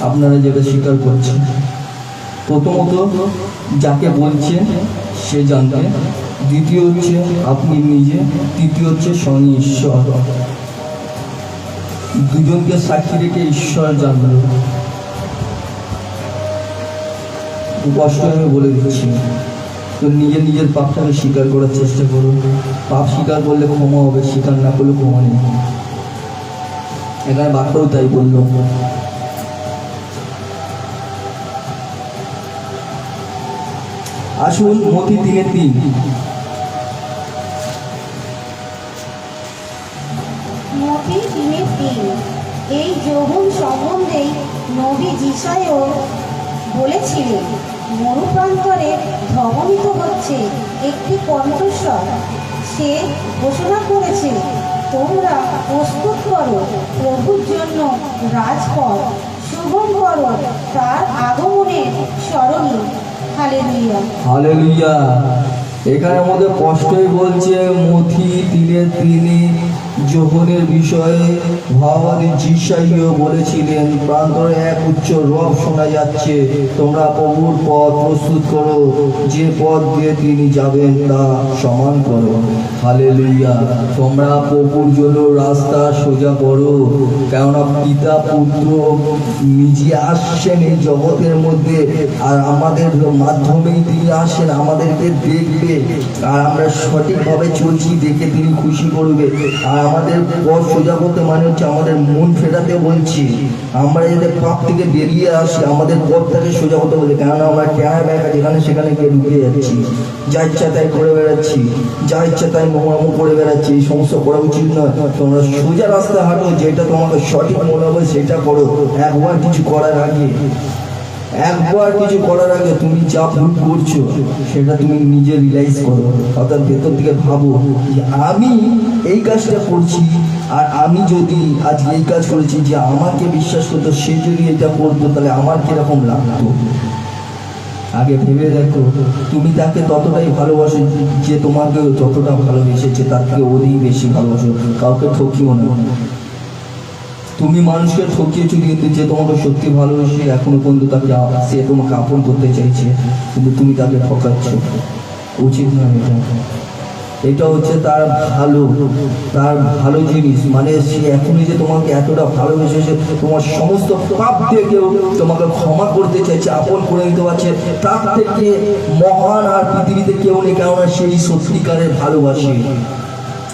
আপনারা যেটা স্বীকার করছেন। প্রথমত যাকে বলছেন সে জানবে, দ্বিতীয় হচ্ছে আপনি নিজে, তৃতীয় হচ্ছে স্বয়ং ঈশ্বর। দুজনকে সাক্ষী রেখে ঈশ্বর জানলো। কষ্ট আমি বলে দিচ্ছি, তো নিজের পাপটাকে স্বীকার করার চেষ্টা করুন। পাপ স্বীকার করলে ক্ষমা হবে, স্বীকার না করলে ক্ষমা নেই। এখানে বাক্যও তাই বললো। আসুন মতি 3:3। মতি 3:3 এই যৌবন সম্বন্ধেই নবী যিশায়াও বলেছিলেন, মরুপ্রান্তরে ধবনিত হচ্ছে একটি কণ্ঠস্বর, সে ঘোষণা করেছে, তোমরা প্রস্তুত করো প্রভুর জন্য রাজপথ, সুগম করো তার আগমনের স্মরণী। হালেলুয়া। হালেলুয়া। এখানে মধ্যে স্পষ্টই বলছে মথি 3:3 যোহনের বিষয়ে ভগবান যিশাইও বলেছিলেন, প্রান্তরে এক উচ্চ রব শোনা যাচ্ছে, তোমরা প্রভুর পথ প্রস্তুত করো, যে পথ দিয়ে তিনি যাবেন তা সমান করো। হালেলুয়া। তোমরা প্রভুর জন্য রাস্তা সোজা করো, কেননা পিতা পুত্র নিজে আসছেন এই জগতের মধ্যে, আর আমাদের মাধ্যমেই তিনি আসেন, আমাদেরকে দেখবে, আর আমরা সঠিকভাবে চলছি দেখে তিনি খুশি করবে। আর আমাদের পথ সোজা করতে মানে হচ্ছে আমাদের মন ফেরাতে বলছি, আমরা যাতে পাপ থেকে বেরিয়ে আসি, আমাদের পথটাকে সোজা করতে বলছি, কেননা আমরা ট্যাঁড়া ব্যাকা যেখানে সেখানে গিয়ে ঢুকে যাচ্ছি, যা ইচ্ছা তাই করে বেড়াচ্ছি, যা ইচ্ছা তাই মোহামো করে বেড়াচ্ছি। এই সমস্ত করা উচিত নয়। তোমরা সোজা রাস্তা হাঁটো, যেটা তোমাকে সঠিক মনে হবে সেটা করো। একবার কিছু করার আগে তুমি যা ভুল করছো সেটা তুমি নিজে রিয়েলাইজ করো, অর্থাৎ ভেতর থেকে ভাবো যে আমি এই কাজটা করছি, আর আমি যদি আজ এই কাজ করেছি, যে আমাকে বিশ্বাস করতো সে যদি এটা করতো তাহলে আমার কিরকম লাগতো। আগে ভেবে দেখো, তুমি তাকে ততটাই ভালোবাসো যে তোমাকে যতটা ভালোবেসেছে তার থেকে অধিক বেশি ভালোবাসো। কাউকে ঠকিও না। তুমি মানুষকে ঠকিয়েছো, কিন্তু যে তোমাকে সত্যি ভালোবেসে এখনো পর্যন্ত তাকে সে তোমাকে আপন করতে চাইছে, কিন্তু তুমি তাকে ঠকাচ্ছ। উচিত নয় এটা। এটা হচ্ছে তার ভালো জিনিস, মানে সে এখনই যে তোমাকে এতটা ভালোবেসেছে, তোমার সমস্ত পাপ থেকেও তোমাকে ক্ষমা করতে চাইছে, আপন করে নিতে পারছে, তার থেকে মহান আর পৃথিবীতে কেউ নেই। কেননা সেই সত্যিকারের ভালোবাসে।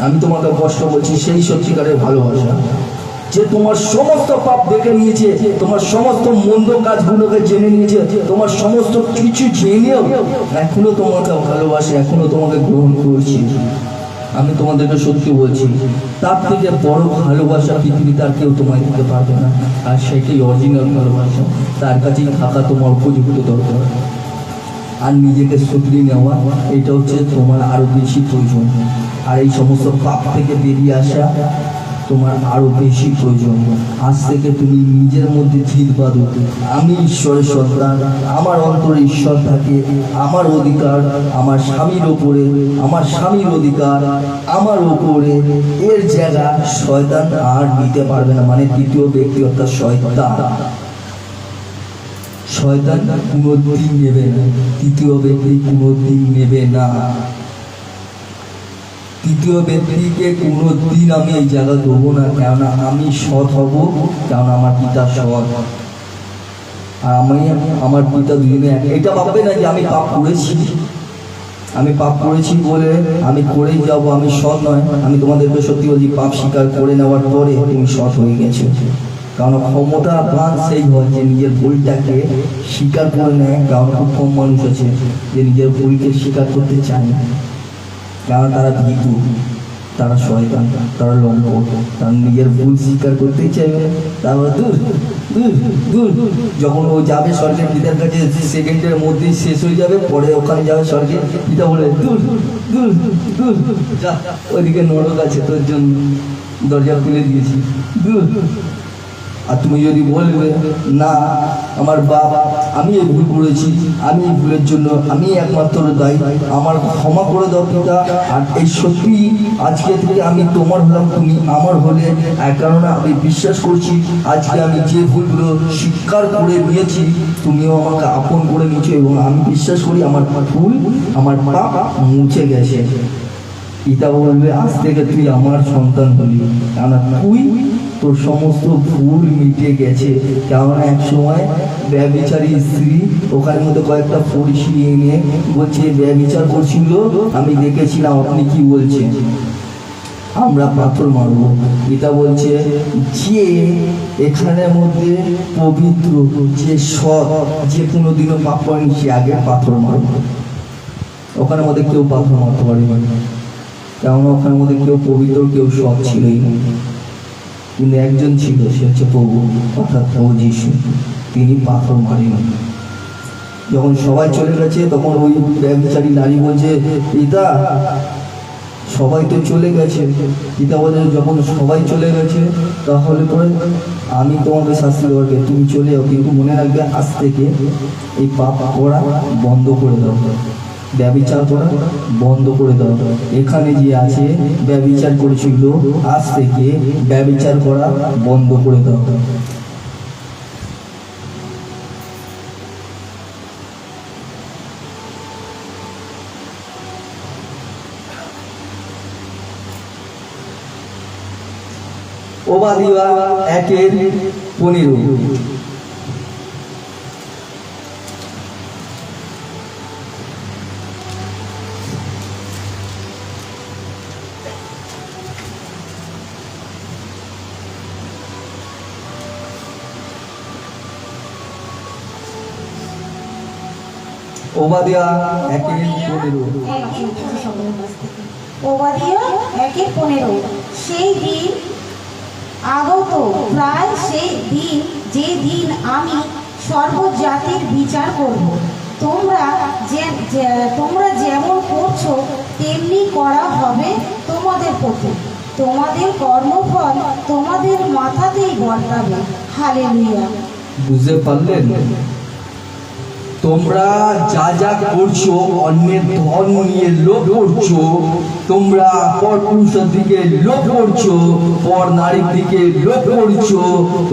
আমি তোমাকে কষ্ট বলছি, সেই সত্যিকারের ভালোবাসা, যে তোমার সমস্ত পাপ দেখে নিয়েছে, তোমার সমস্ত মন্দ কাজগুলোকে জেনে নিয়েছে, তোমার সমস্ত কিছু জেনেও এখনো তোমাকে ভালোবাসে, এখনো তোমাকে গ্রহণ করছে। আমি তোমাদেরকে সত্যি বলছি, তার থেকে বড় ভালোবাসা পৃথিবীতে আর কেউ তোমায় দিতে পারবে না। আর সেটাই অরিজিনাল ভালোবাসা। তার কাছেই থাকা তোমার উপযুক্ত দরকার। আর নিজেকে শুধরিয়ে নেওয়া, এটা হচ্ছে তোমার আরো বেশি প্রয়োজন। আর এই সমস্ত পাপ থেকে বেরিয়ে আসা তোমার আরো বেশি প্রয়োজন। আজ থেকে তুমি নিজের মধ্যে জিদ বাঁধো, আমি ঈশ্বরের সন্তান, আমার অন্তরে ঈশ্বর থাকে, আমার অধিকার আমার স্বামীর ওপরে, আমার স্বামীর অধিকার আমার ওপরে, এর জায়গা শয়তান আর নিতে পারবে না। মানে দ্বিতীয় ব্যক্তি অর্থাৎ শয়তান কোনোদিন নেবে না, তৃতীয় ব্যক্তি কোনোদিন নেবে না। তৃতীয় ব্যক্তিকে কোনোদিন আমি এই জায়গা দেবো না, কেননা আমি সৎ হব, কেননা আমার পিতা সৎ, আর আমার পিতা দুজনে এক। এটা ভাববে না যে আমি পাপ করেছি বলে আমি করেই যাব, আমি সৎ নয়। আমি তোমাদেরকে সত্যি বলছি, পাপ স্বীকার করে নেওয়ার পরে তুমি সৎ হয়ে গেছো। কারণ ক্ষমতা প্রাণ সেই হয় যে নিজের ভুলটাকে স্বীকার করে নেয়। কারণ খুব কম মানুষ আছে যে নিজের ভুলকে স্বীকার করতে চায় না, কারণ তারা ভীতু, তারা শয়তান, তারা লম্পট, তারা নিজের ভুল স্বীকার করতেই চাইবে। তারপর দূর যখন ও যাবে স্বর্গের পিতার কাছে, সেকেন্ডের মধ্যেই শেষ হয়ে যাবে, পরে ওখানে যাবে স্বর্গে, পিতা বলে দূর যা, ওইদিকে নরক আছে তোর জন্য, দরজা খুলে দিয়েছি, দূর। আর তুমি যদি বলবে না আমার বাবা আমি এই ভুল করেছি, আমি এই ভুলের জন্য আমি একমাত্র দায়ী, আমার ক্ষমা করে দাও পিতা, আর এই সত্যি আজকে থেকে আমি তোমার হলাম, তুমি আমার হলে, এক কারণে আমি বিশ্বাস করছি আজকে আমি যে ভুলগুলো স্বীকার করে নিয়েছি তুমিও আমাকে আপন করে নিয়েছো, এবং আমি বিশ্বাস করি আমার ভুল আমার পাপ মুছে গেছে। পিতা বলবে আজ থেকে তুই আমার সন্তান হলি, কেননা তুই তোর সমস্ত ভুল মিটে গেছে। কেননা এক সময় ব্যভিচারী স্ত্রী ওখানে মধ্যে কয়েকটা পরিষি এনে বলছে ব্যভিচার করছিল, আমি দেখেছিলাম, আপনি কি বলছেন? আমরা পাথর মারবো। পিতা বলছে যে এখানের মধ্যে পবিত্র, যে সৎ, যে কোনোদিনও পাপ করেনি সে আগে পাথর মারবো। ওখানের মধ্যে কেউ পাথর মারতে পারবে না, কেননা ওখানের মধ্যে কেউ পবিত্র কেউ সৎ ছিলই না, কিন্তু একজন ছিল, সে হচ্ছে প্রভু অর্থাৎ প্রভু যিশু, তিনি পাথর মারেন। যখন সবাই চলে গেছে তখন ওই ব্যভিচারী নারী বলছে পিতা সবাই তো চলে গেছে। পিতা বলে যখন সবাই চলে গেছে তাহলে পরে আমি তোমাকে শাস্তি দেবো, তুমি চলে যাও, কিন্তু মনে রাখবে আজ থেকে এই পাপ করা বন্ধ করে দাও, ব্যভিচার করা বন্ধ করে দাও। এখানে যে আছে ব্যভিচার করেছিল, আজ থেকে ব্যভিচার করা বন্ধ করে দাও। ওবাদিয়া 1:15। ওবাদিয়া 1:15। ওবাদিয়া 1:15। সেই দিন আগত, প্রায় সেই দিন যে দিন আমি সর্বজাতির বিচার করব। তোমরা যেমন করছো তেমনি করা হবে তোমাদের প্রতি, তোমাদের কর্মফল তোমাদের মাথাতেই বর্তাবে। হালেলুয়া। বুঝতে পারলেন? তোমরা যা যা করছো, অন্যের ধন নিয়ে লোভ করছো, তোমরা পর পুরুষের দিকে লোভ করছো, পর নারীর দিকে লোভ করছো,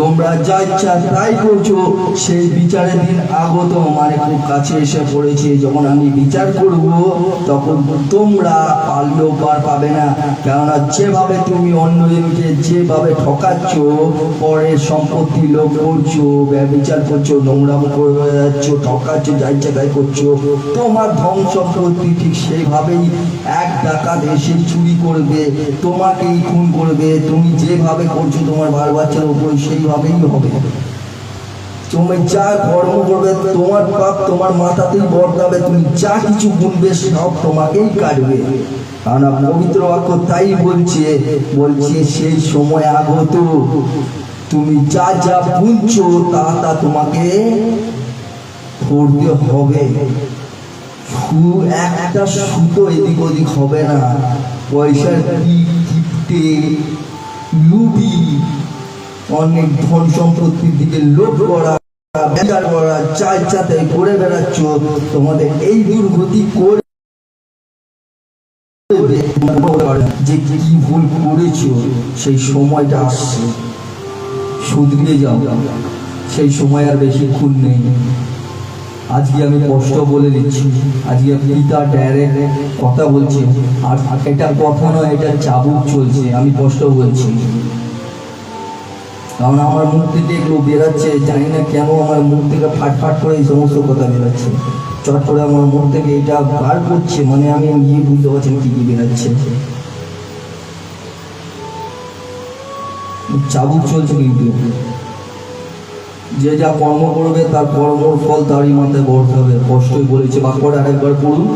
তোমরা যা ইচ্ছা তাই করছো, সেই বিচারের দিন আগত মানে খুব কাছে এসে পড়েছে। যখন আমি বিচার করব তখন তোমরা পারলেও পার পাবে না, কেননা যেভাবে তুমি অন্যজনকে যেভাবে ঠকাচ্ছ, পরের সম্পত্তি লোভ করছো, ব্যভিচার করছো, নোংরামো করে যাচ্ছ, ঠকাচ্ছ, যাই জায়গায় করছো, তোমার ধন সম্পত্তি ঠিক সেইভাবেই এক ডাকাত এসে চুরি করবে, তোমাকেই খুন করবে। তুমি যেভাবে করছো তোমার বাল বাচ্চার উপর সেইভাবেই হবে। তুমি যা কর্ম করবে তোমার পাপ তোমার মাথাতেই বর্তাবে, তুমি যা কিছু গুনবে সব তোমাকেই কাটবে। কারণ পবিত্র বাক্য তাই বলছে সেই সময় আগত, তুমি যা যা বুনছো তা তা তোমাকে করতে হবে। একটা সুতো এদিক ওদিক হবে না। পয়সার কিপটে লুবি, অনেক ধন সম্পত্তির দিকে লোভ করা, বিচার করা, যা ইচ্ছা তাই করে বেড়াচ্ছ, তোমাদের এই দুর্গতি করে যে কি ভুল করেছো সেই সময়টা আসছে, শুধরে যাও, সেই সময় আর বেশিক্ষণ নেই। আজকে আমি কষ্ট বলে দিচ্ছি, আজকে পিতা ডাইরেক্ট কথা বলছে, আর এটা কথা নয়, এটা চাবুক চলছে। আমি কষ্ট বলছি কারণ আমার মুখ থেকে এগুলো বেরাচ্ছে, জানি না কেন আমার মুখ থেকে ফাটফাট করে এই সমস্ত কথা বেরাচ্ছে, চট করে আমার মুখ থেকে এটা বার করছে, মানে আমি নিজে বুঝতে পারছি কি কি বেরাচ্ছে। চাবুক চলছে, কিন্তু যে যা কর্ম করবে তার কর্মর ফল তারই মাথায় বর্তে হবে। কষ্টই বলেছে বাক্যটা আরেকবার পড়ুন।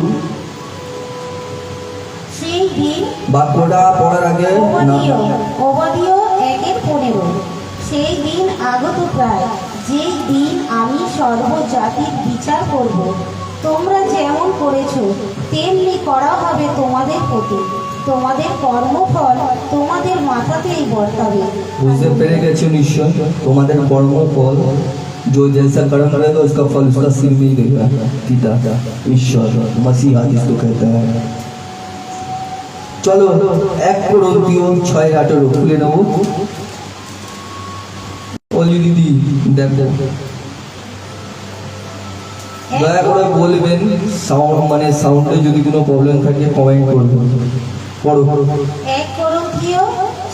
সেই দিন, বাক্যটা পড়ার আগে ওবাদিয়া 1:15। সেই দিন আগত, প্রায় যেই দিন আমি সর্বজাতির বিচার করব। তোমরা যেমন করেছো তেমনি করা হবে তোমাদের প্রতি, তোমাদের কর্মফল তোমাদের মাথাতেই বর্তাবে। বুঝতে পেরে গেছো নিশ্চয়, তোমাদের কর্মফল जो जैसा कर्म करेगा उसका फल उसका सिर में ही देगा पिता ईश्वर मसीहा जिसको कहते हैं। চলো 1 কোরিন্থীয় 6:18 খুলে নেব। ওলি দিদি দেখ দয়া করে বলবেন, মানে সাউন্ডে যদি কোনো প্রবলেম থাকে কমেন্ট করবেন। পড়ো। 1 কোরিন্থীয়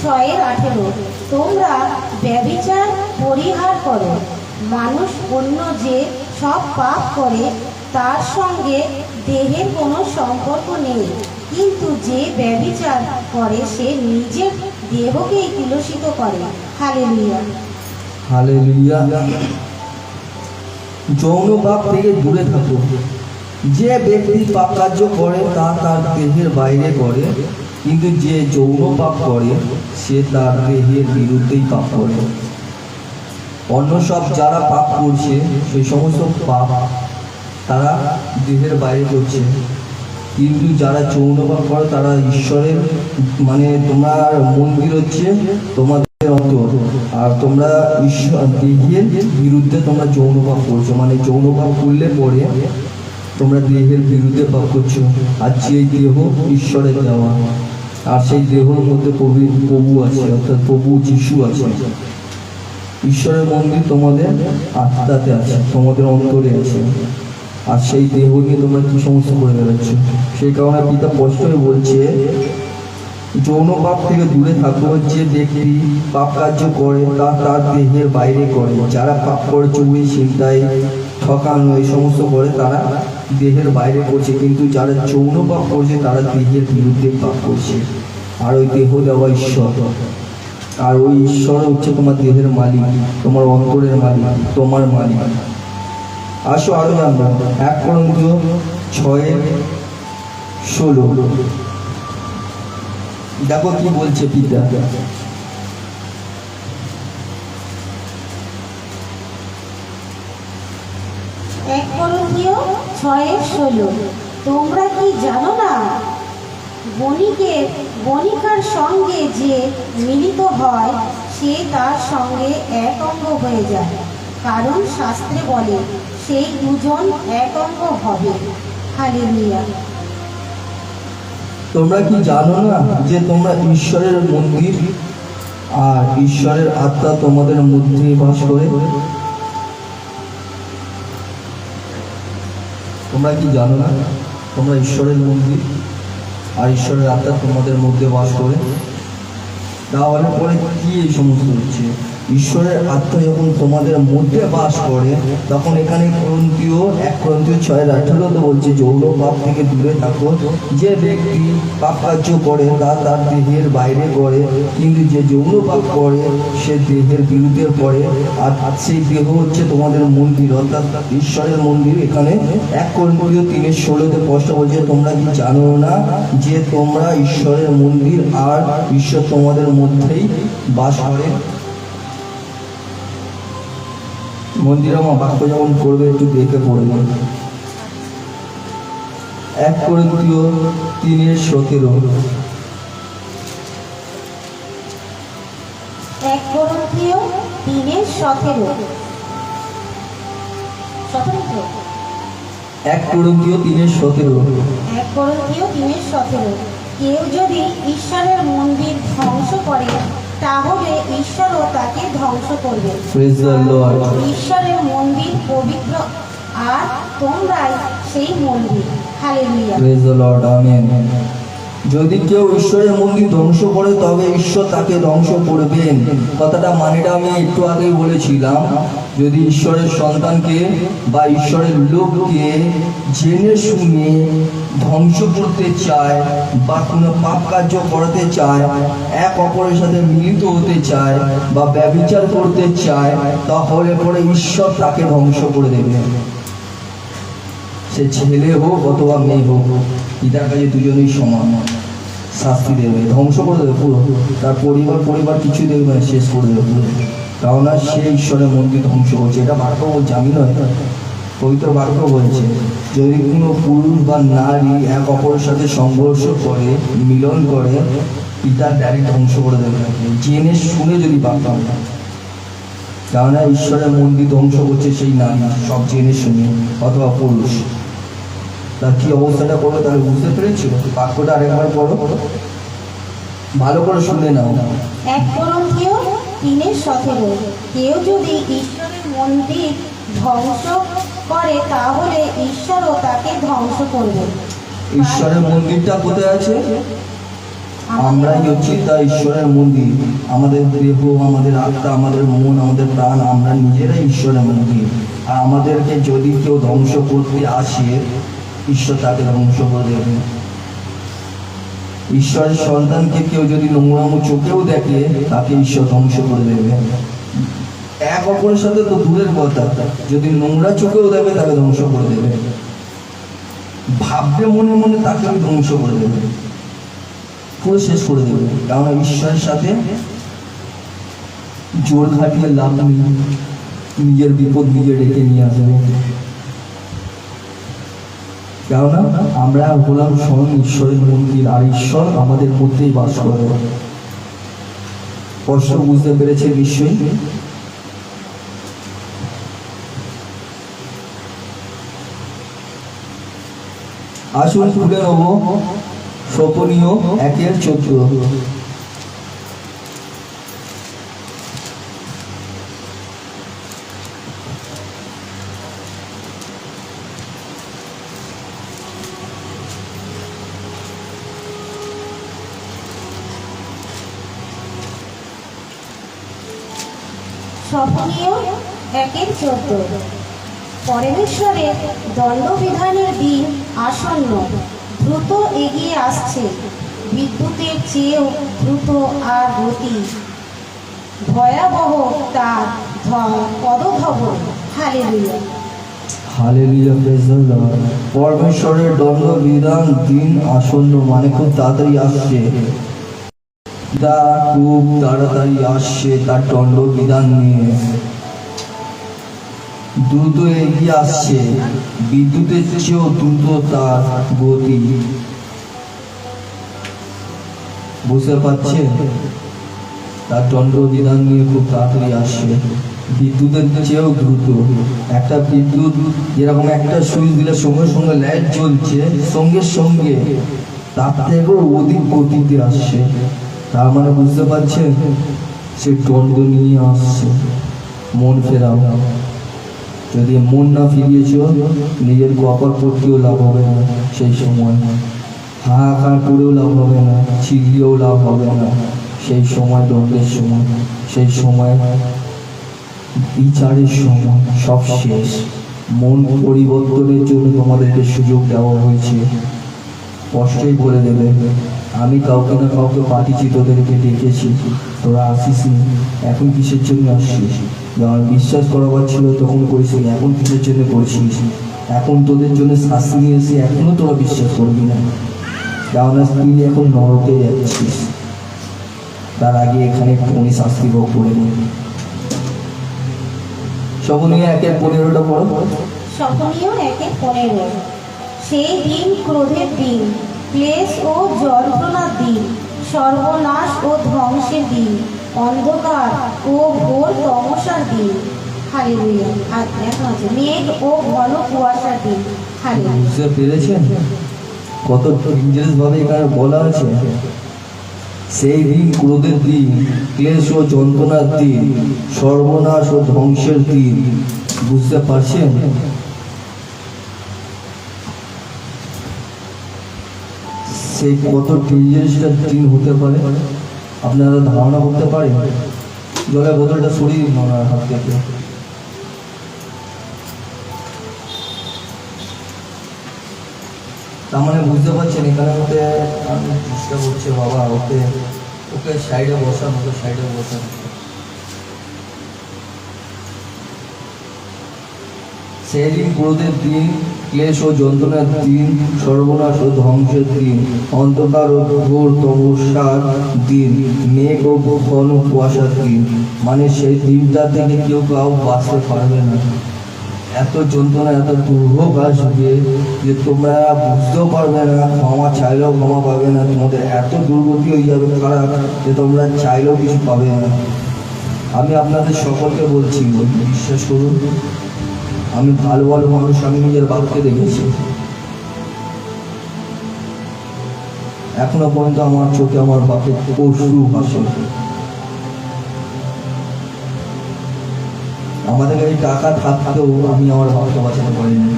6:18 তোমরা ব্যভিচার পরিহার করো। মানুষ অন্য যে সব পাপ করে তার সঙ্গে দেহের কোনো সম্পর্ক নেই, কিন্তু যে ব্যভিচার করে সে নিজের দেহকেই কুলসিত করে। হালেলুয়া। হালেলুয়া। যৌন পাপ থেকে দূরে থাকো। যে ব্যক্তি পাপ কার্য করে তা তার দেহের বাইরে করে, কিন্তু যে যৌন পাপ করে সে তার দেহের বিরুদ্ধেই পাপ করে। অন্য সব যারা পাপ করছে সেই সমস্ত পাপ তারা দেহের বাইরে করছে, কিন্তু যারা যৌন পাপ করে তারা ঈশ্বরের, মানে তোমার মন্দির হচ্ছে তোমাদের অন্তর, আর তোমরা ঈশ্বর দেহের বিরুদ্ধে তোমরা যৌন পাপ করছো, মানে যৌন পাপ করলে পরে তোমরা দেহের বিরুদ্ধে পাপ করছো। আর সেই দেহ ঈশ্বরের দেওয়া, আর সেই দেহের মধ্যে প্রভু আছে, অর্থাৎ প্রভু যিশু আছে। ঈশ্বরের মন্দির তোমাদের আত্মাতে আছে, তোমাদের অন্তরে আছে, আর সেই দেহ নিয়ে তোমরা কি সমস্ত করে বেড়াচ্ছ। সেই কারণে পিতা স্পষ্ট হয়ে বলছে যৌন পাপ থেকে দূরে থাকো। যে ব্যক্তি পাপ কার্য করে তা তার দেহের বাইরে করে। যারা পাপ করে চুরি ছিনতাই ঠকানো এই সমস্ত করে তারা দেহের বাইরে করছে, কিন্তু যারা যৌন পাপ করছে তারা দেহের বিরুদ্ধে পাপ করছে। আর ওই দেহ দেওয়া ঈশ্বর, আর ওই ঈশ্বর হচ্ছে তোমার দেহের মালিক, তোমার অন্তরের মালিক, তোমার মালিক। আসো আরো জানবো 1 কোরিন্থীয় 6:16 দেখো কি বলছে পিতা। 1 কোরিন্থীয় 6:16 তোমরা কি জানো না, বণিকার সঙ্গে যে মিলিত হয় সে তার সঙ্গে এক অঙ্গ হয়ে যায়, কারণ শাস্ত্রে বলে সেই দুজন এক অঙ্গ হবে। হালেলুয়া। তোমরা কি জানো না যে তোমরা ঈশ্বরের মন্দির, আর ঈশ্বরের আত্মা তোমাদের মধ্যে বাস করে? তোমরা কি জানো না তোমরা ঈশ্বরের মন্দির, আর ঈশ্বরের আত্মা তোমাদের মধ্যে বাস করে? তাহলে পরে কি এই সমস্ত হচ্ছে? ঈশ্বরের আত্মা যখন তোমাদের মধ্যে বাস করে তখন এখানে 1 কোরিন্থীয় 6:18 বলছে যৌন পাপ থেকে দূরে থাকো। যে ব্যক্তি পাপ কার্য করে তা তার দেহের বাইরে করে, কিন্তু যে যৌন পাপ করে সে দেহের বিরুদ্ধে করে, আর সেই দেহ হচ্ছে তোমাদের মন্দির, অর্থাৎ ঈশ্বরের মন্দির। এখানে 1 কোরিন্থীয় 3:16 স্পষ্ট বলছে তোমরা কি জানো না যে তোমরা ঈশ্বরের মন্দির, আর ঈশ্বর তোমাদের মধ্যেই বাস করে। মন্দির আমার বাক্য যেমন করবে একটু দেখে পড়বে। 1 কোরিন্থীয় 3:17 1 কোরিন্থীয় 3:17 1 কোরিন্থীয় 3:17 1 কোরিন্থীয় 3:17 কেউ যদি ঈশ্বরের মন্দির ধ্বংস করে তাহলে ঈশ্বরও তাকে ধ্বংস করবে। Praise the Lord. ঈশ্বরের মন্দির পবিত্র, আর তোমরাই সেই মন্দির। Hallelujah. Praise the Lord. Amen. যদি কেউ ঈশ্বরের মন্দির ধ্বংস করে তবে ঈশ্বর তাকে ধ্বংস করবেন। কথাটা মানেটা আমি একটু আগেই বলেছিলাম। যদি ঈশ্বরের সন্তানকে বা ঈশ্বরের লোককে জেনে শুনে ধ্বংস করতে চায় বা কোনো পাপ কার্য করতে চায়, এক অপরের সাথে মিলিত হতে চায় বা ব্যভিচার করতে চায়, তাহলে পরে ঈশ্বর তাকে ধ্বংস করে দেবে। সে ছেলে হোক অথবা মেয়ে হোক, পিতার কাছে দুজনেই সমান, শাস্তি দেবে, ধ্বংস করে দেবে পুরো। তার পরিবার কিছু দেখবে না, শেষ করে দেবে পুরো। কারণ সে ঈশ্বরের মন্দির ধ্বংস করছে। এটা বাক্য বলছে, আমি নয়। পবিত্র বাক্য বলছে, যদি কোনো পুরুষ বা নারী এক অপরের সাথে সংঘর্ষ করে, মিলন করে, পিতা ডাইরেক্ট ধ্বংস করে দেবে। জেনে শুনে যদি পাপ হয়, কেননা ঈশ্বরের মন্দির ধ্বংস করছে সেই নারী, সব জেনে শুনে অথবা পুরুষ। তার কি অবস্থাটা করো তাহলে বুঝতে পেরেছিল? বাক্যটা আরেকবার পড়ো, ভালো করে শুনে নাও। 1 করন্থীয় 3:17 কেউ যদি ঈশ্বরের মন্দির ধ্বংস করে তাহলে ঈশ্বরও তাকে ধ্বংস করবে। ঈশ্বরের মন্দিরটা কোথায় আছে? আমরাই হচ্ছি তা ঈশ্বরের মন্দির। আমাদের দেহ, আমাদের আত্মা, আমাদের মন, আমাদের প্রাণ, আমরা নিজেরাই ঈশ্বরের মন্দির। আর আমাদেরকে যদি কেউ ধ্বংস করতে আসে, ঈশ্বর তাকে ধ্বংস করে দেবে। ঈশ্বরের সন্তানকে কেউ যদি নোংরামো চোখেও দেখে, তাকে ঈশ্বর ধ্বংস করে দেবে। এক অপরের সাথে তো দূরের কথা, যদি নোংরা চোখেও দেখে তাকে ধ্বংস করে দেবে। ভাববে মনে মনে, তাকে ধ্বংস করে দেবে, পুরো শেষ করে দেবে। কারণ ঈশ্বরের সাথে জোর খাটিয়ে লাভ নেই, নিজের বিপদ নিজে ডেকে নিয়ে আসবে। কেননা আমরা হলাম স্বয়ং ঈশ্বরের মন্দির, আর ঈশ্বর আমাদের মধ্যেই বাস করে। কষ্ট বুঝতে পেরেছে নিশ্চয়ই? আসুন খুলে নেব শোভনীয় 1:14। শোভনীয় 1:14 পরমেশ্বরের দণ্ডবিধানের দিন আসন্ন, দ্রুত এগিয়ে আসছে, বিদ্যুতের চেয়েও দ্রুত আর গতি, ভয়াবহ তার পদধবন। Hallelujah. Hallelujah, praise the lord. পরমেশ্বরের দণ্ডবিধান দিন আসন্ন, মানে খুব তাড়াতাড়ি আসছে। তা খুব তাড়াতাড়ি আসছে তার দণ্ডবিধান নিয়ে, দ্রুত এগিয়ে আসছে, বিদ্যুতের চেয়েও দ্রুত তার গতি। বুঝতে পারছে? তার দণ্ডবিধান নিয়ে খুব তাড়াতাড়ি আসছে, বিদ্যুতের চেয়েও দ্রুত। একটা বিদ্যুৎ যেরকম একটা সুইচ দিলে সঙ্গে সঙ্গে লাইট জ্বলছে, সঙ্গে সঙ্গে তার থেকেও অধিক গতিতে আসছে। তার মানে বুঝতে পারছেন, সে দণ্ড নিয়ে আসছে। মন ফেরাও। যদি মন না ফিরিয়েছ, নিজের কপাল পড়তেও লাভ হবে না। সেই সময় হাহাকার করেও লাভ হবে না, চিল্লিয়েও লাভ হবে না। সেই সময় দণ্ডের সময়, সেই সময় বিচারের সময়, সব শেষ। মন পরিবর্তনের জন্য তোমাদেরকে সুযোগ দেওয়া হয়েছে। স্পষ্টই বলে দেবে, আমি কাউকে না কাউকে পাঠিয়েছি, তোদেরকে ডেকেছি, তোরা আসিস নি, এখন কিসের জন্য আসছিস? যখন বিশ্বাস করাবার ছিল তখন করিস, এখন কিসের জন্য করছিস? এখন তোদের জন্য শাস্তি নিয়ে এসে এখনো তোরা বিশ্বাস করবি না, কেননা তুই এখন নরকে যাচ্ছিস। তার আগে এখানে কোনই শাস্তি ভোগ করে নি। শোভনীয় 1:15 পড়ো। শোভনীয় 1:15 সেই দিন ক্রোধের দিন, ক্লেশ ও যন্ত্রণার দিন, সর্বনাশ ও ধ্বংসের দিন, অন্ধকার ও ঘোর তমসার দিন। হালেলুয়া। আর এখন আছে মেঘ ও ঘন কুয়াশার দিন। হালেলুয়া। বুঝতে পেরেছেন কত ডেঞ্জারাস ভাবে এখানে বলা আছে? সেই দিন ক্রোধের দিন, ক্লেশ ও যন্ত্রণার দিন, সর্বনাশ ও ধ্বংসের দিন। বুঝতে পারছেন? সেই কত ডেঞ্জারাস দিন হতে পারে আপনারা ধারণা করতে পারেন? জলের বোতলটা সরিয়ে দিন ওনার হাত থেকে। তার মানে বুঝতে পারছেন এখানে মধ্যে আমি চেষ্টা করছি, বাবা ওকে ওকে সাইডে বসান, ওকে সাইডে বসান। সেই দিন ক্রোধের দিন, ক্লেশ ও যন্ত্রণার দিন, সর্বনাশ ও ধ্বংসের দিন, অন্ধকার ও ঘোর তমস্যার দিন, মেঘ ও ঘন কুয়াশার দিন। মানে সেই দিনটা থেকে কেউ বাঁচতে পারবে না। এত যন্ত্রণা, এত দুর্ভোগ আসবে যে তোমরা বুঝতেও পারবে না, ক্ষমা চাইলেও ক্ষমা পাবে না। তোমাদের এত দুর্গতি হয়ে যাবে খারাপ যে তোমরা চাইলেও কিছু পাবে না। আমি আপনাদের সকলকে বলছি, বিশ্বাস করুন, আমি ভালো ভালো মানুষ আমি নিজের বাপকে দেখেছি, এখনো পর্যন্ত আমার চোখে আমার বাপের পশু ভাসে। আমাদের কাছে টাকা থাকতেও আমি আমার বাপকে বাঁচাতে পারিনি।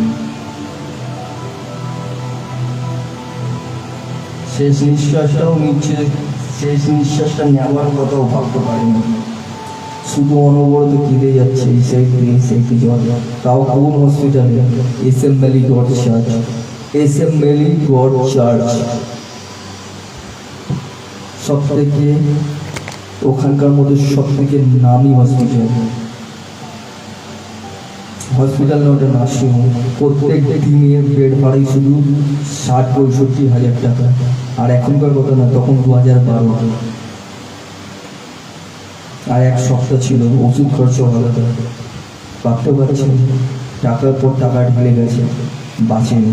শেষ নিঃশ্বাসটাও নিচ্ছে, শেষ নিঃশ্বাসটা নেওয়ার কথাও ভাবতে পারিনি। শুধু অনবরত কেঁদে যাচ্ছে সেই জল। তাও কোন হসপিটালে? SM মেলি গড চার্চ, SM মেলি গড চার্চ। সব থেকে ওখানকার মধ্যে সব থেকে নামি হসপিটাল। হসপিটাল নয়, নার্সিংহোম। প্রত্যেক দিনের বেড ভাড়াই শুধু 60-65 হাজার টাকা। আর এখনকার কথা না, তখন 2012। আর এক সপ্তাহ ছিল, ওষুধ খরচা আলাদা। ভাবতে পারছেন, টাকার পর টাকা ঢেলে গেছে, বাঁচেনি।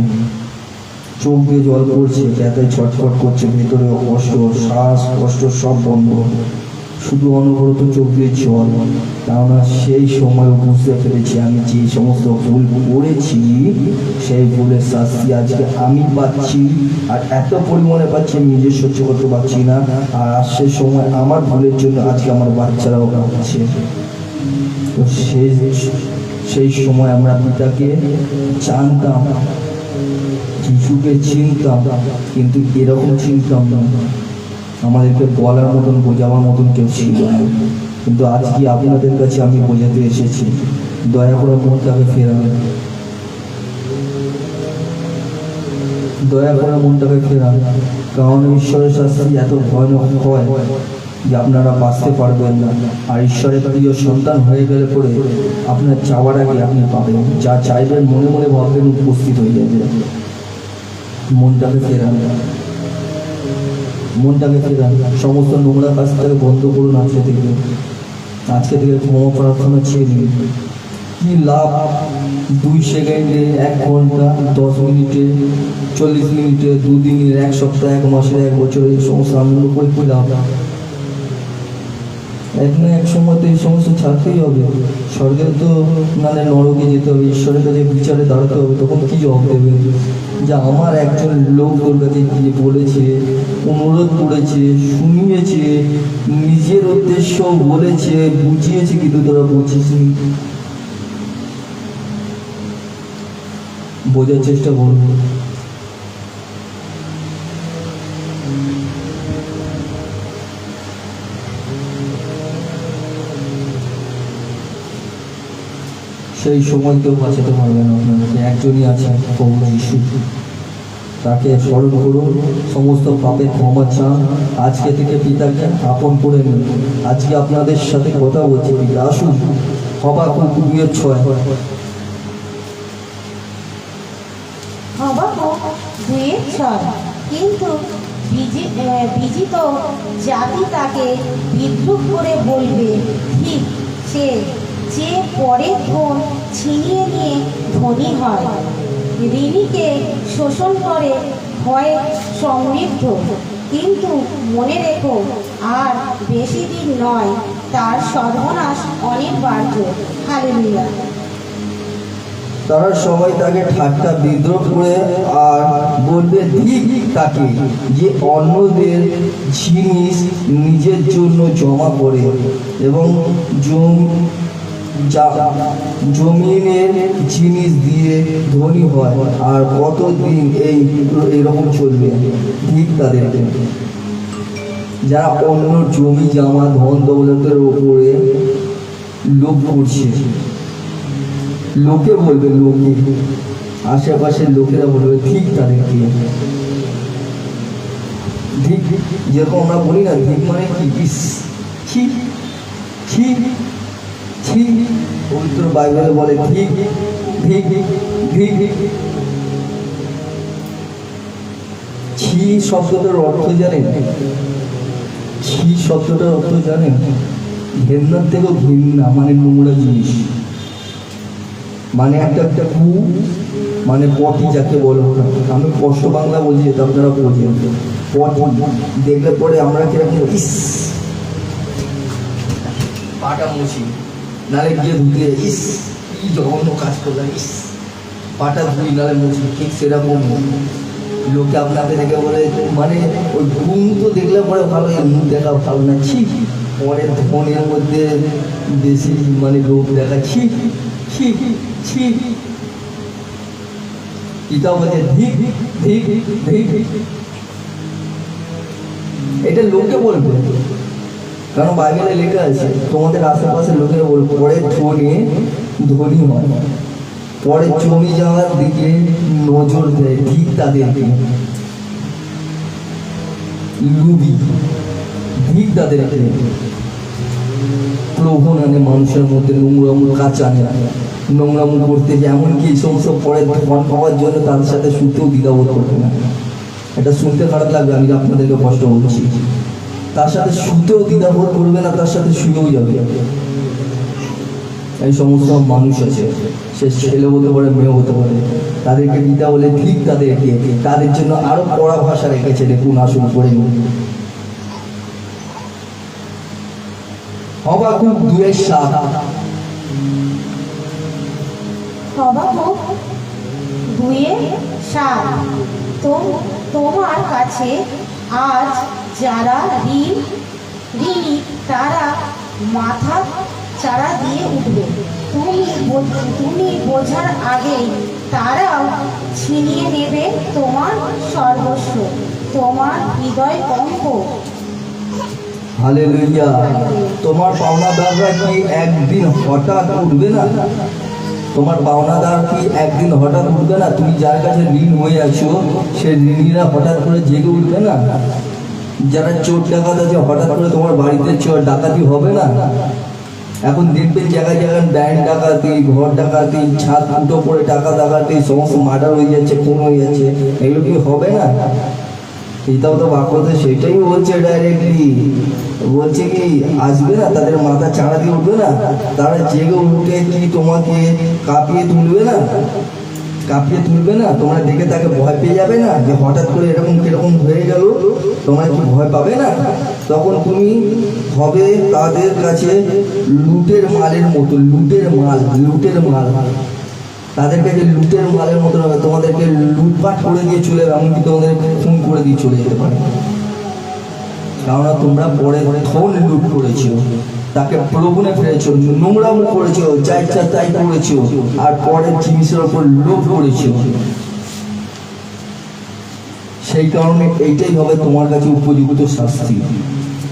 চোখ দিয়ে জল পড়ছে, ব্যথায় ছটফট করছে, ভেতরে কষ্ট, শ্বাস কষ্ট সব বন্ধ, শুধু অনবরত চোখ দিয়ে জল। কেননা সেই সময় বুঝতে পেরেছি আমি যে সমস্ত ভুল করেছি সেই ভুলের শাস্তি আজকে আমি পাচ্ছি। আর এত পরিমাণে পাচ্ছি আমি নিজে সহ্য করতে পারছি না। আর সেই সময় আমার ভুলের জন্য আজকে আমার বাচ্চারাও পাচ্ছে। তো সেই সময় আমরা পিতাকে জানতাম, যিশুকে চিনতাম, কিন্তু এরকম চিনতাম না। আমাদেরকে বলার মতন, বোঝাবার মতন কেউ ছিল না। কিন্তু আজকে আপনাদের কাছে আমি বোঝাতে এসেছি, দয়া করে মনটাকে ফেরান, দয়া করে মনটাকে ফেরান। কারণ ঈশ্বরের শাস্তি এত ভয়ানক হয় যে আপনারা বাঁচতে পারবেন না। আর ঈশ্বরের প্রিয় সন্তান হয়ে গেলে পরে আপনার চাওয়ার আগে আপনি পাবেন, যা চাইবেন মনে মনে ভাববেন উপস্থিত হয়ে যাবে। মনটাকে ফেরান, মনটাকে ফেরান। সমস্ত নোংরা কাজ থেকে বন্ধ করুন। আজকে থেকে ক্ষমা প্রার্থনা চেয়ে নিন। কি লাভ 2 সেকেন্ডে, 1 ঘন্টা, 10 মিনিটে, 40 মিনিটে, 2 দিনের, 1 সপ্তাহ, 1 মাসের, 1 বছরের এই সমস্ত আনন্দ করে কি লাভ? এক না এক সময় তো এই সমস্ত ছাড়তেই হবে। স্বর্গে তো মানে নরকে যেতে হবে, ঈশ্বরের কাছে বিচারে দাঁড়াতে হবে। তখন কি জবাব দেবে? যে আমার একজন লোক তোর কাছে গিয়ে বলেছে, অনুরোধ করেছে, শুনিয়েছে, নিজের উদ্দেশ্য বলেছে, বুঝিয়েছে, কিন্তু তোরা বুঝিস নি। বোঝার চেষ্টা করব। সেই সময় কেউ বাঁচাতে পারবে না আপনাদেরকে। একজনই আছে, প্রভু যিশু। তাকে স্মরণ করুন, সমস্ত পাপের ক্ষমা চান, আজকে থেকে পিতাকে আপন করে নিন। আজকে আপনাদের সাথে কথা বলছি, পিতা আসুন। হবাকুক 2:6। হবাকুক 2:6। কিন্তু বিজিত জাতি তাকে বিদ্রুপ করে বলবে, ঠিক সে যে পরের ধন ছিনিয়ে নিয়ে ধনী হয়, ঋণীকে শোষণ করে হয় সমৃদ্ধ। কিন্তু মনে রেখো, আর বেশি দিন নয়, তার সর্বনাশ অনিবার্য। হালেলুয়া। তারা সবাই তাকে ঠাট্টা বিদ্রোহ করে আর বলবে, ঠিক তাকে যে অন্যদের জিনিস নিজের জন্য জমা করে এবং জমিনের জিনিস দিয়ে ধনী হয়। আর কতদিন এইরকম চলবে? ঠিক তাদেরকে যারা অন্য জমি জামা ধন দৌলতের উপরে লোভ করছে। লোকে বলবে, লোকে আশেপাশের লোকেরা বলবে, ঠিক তাদেরকে। ঠিক যেরকম আমরা বলি না, ঠিক মানে কি? পবিত্র বাইবেলে বলে ঠিক ঠিক ঠিক। ছি শব্দটার অর্থ জানেন? ছি শব্দটার অর্থ জানেন? ঘেন্নার থেকেও ঘৃণা, মানে নোংরা জিনিস। মানে একটা একটা কু মানে পটি যাকে বলো, আমি স্পষ্ট বাংলা বলছি তো আপনারা বোঝেন। পটি দেখলে পরে আমরা কিরকম ইস পাটা মুছি, নালে গিয়ে ধুয়ে ইস কি জঘন্য কাজ করলাম, ইস পাটা ধুই নালে মুছি, ঠিক সেরকম লোকে আপনাকে দেখে বলে মানে ওই ঘুম তো দেখলে পরে ভালো, এই মুখ দেখা ভালো না, ছি পরে ফোনের মধ্যে বেশি মানে লোক দেখাচ্ছি, ছি ছি কিতাব বলছে ধিক ধিক ধিক, এটা লোকে বলবে, কারণ বাইবেলে লেখা আছে তোমাদের আশেপাশের লোকেরা বলবে পরে ফোনে ধনী হয়, পরে জমি যাওয়ার দিকে নজর দেয়, ঠিক তাদেরকে লুবি, ঠিক তাদেরকে প্রলোভন আনে মানুষের মধ্যে, নোংরামু কাজ আনে, নোংরামু করতে যে এমনকি এই সমস্ত পরে ধন পাওয়ার জন্য তাদের সাথে শুতেও দ্বিধাবোধ করবে না। এটা শুনতে খারাপ লাগবে, আমি আপনাদেরকে কষ্ট বলছি, তার সাথে শুতেও দ্বিধাবোধ করবে না, তার সাথে শুয়েও যাবে। এই সমস্ত মানুষ আছে, সে ছেলে হতে পারে মেয়ে হতে পারে, তাদেরকে দ্বিধা বলে ঠিক তাদেরকে, তাদের জন্য আরো কড়া ভাষা রেখেছে, দেখুন আসুন করে নিন। হবাকুক 2:7, হবাকুক 2:7, তোমার কাছে আজ যারা ঋণী তারা মাথা চারা দিয়ে উঠবে, তুমি বোঝার আগেই তারাও ছিনিয়ে নেবে তোমার সর্বস্ব, তোমার হৃদয় কম্প। হালেলুয়া। তোমার পাওনাদাররা কি একদিন হঠাৎ উঠবে না? তোমার পাওনাদার কি একদিন হঠাৎ উঠবে না? তুমি যার কাছে ঋণ হয়ে আছো সে ঋণীরা হঠাৎ করে জেগে উঠবে না? যারা চোর ডাকাত আছে হঠাৎ করে তোমার বাড়িতে চোর ডাকাতি হবে না? এখন দেখবেন জায়গায় জায়গায় ব্যাংক ডাকাতি, ঘর ডাকাতি, ছাদ ফুটো করে টাকা ডাকাতি, সমস্ত মার্ডার হয়ে যাচ্ছে, খুন হয়ে যাচ্ছে, এগুলো কি হবে না? এটাও তো বাক্যতে সেটাই বলছে, ডাইরেক্টলি বলছে কি আসবে না, তাদের মাথা চাড়া দিয়ে উঠবে না, তারা জেগে উঠে কি তোমাকে কাঁপিয়ে তুলবে না? কাঁপিয়ে তুলবে না? তোমরা দেখে তাকে ভয় পেয়ে যাবে না যে হঠাৎ করে এরকম কিরকম হয়ে গেল, তোমরা কি ভয় পাবে না? তখন তুমি হবে তাদের কাছে লুটের মালের মতো, লুটের মাল তাদের কাছে লুটের মালের মতো হবে, তোমাদেরকে লুটপাট করে দিয়ে চলে যাবে, এমনকি তোমাদের খুন করে দিয়ে চলে যেতে পারে। কেননা তোমরা পরে ধন লুট করেছো, তাকে প্রলোভনে ফেলেছো, নোংরামো করেছো, যা ইচ্ছা তাই করেছো, আর পরের জিনিসের ওপর লোভ করেছো। সেই কারণে এইটাই হবে তোমার কাছে উপযুক্ত শাস্তি।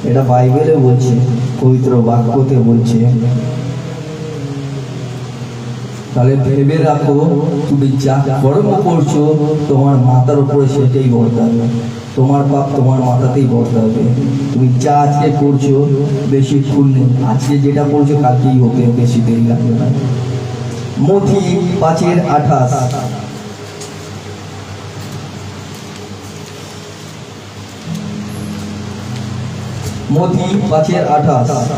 এটা বাইবেলে বলছে, পবিত্র বাক্যতে বলছে। তাহলে ভেবে রাখো, তুমি যা কর্ম করছো তোমার মাথার উপরে সেটাই বর্তাবে, তোমার পাপ তোমার মাথাতেই বর্তাবে। তুমি যা আজকে করছো বেশিক্ষণ নেই, আজকে যেটা করছো কালকেই হবে, বেশি দেরি লাগবে না। মথি 5:28, মথি 5:28,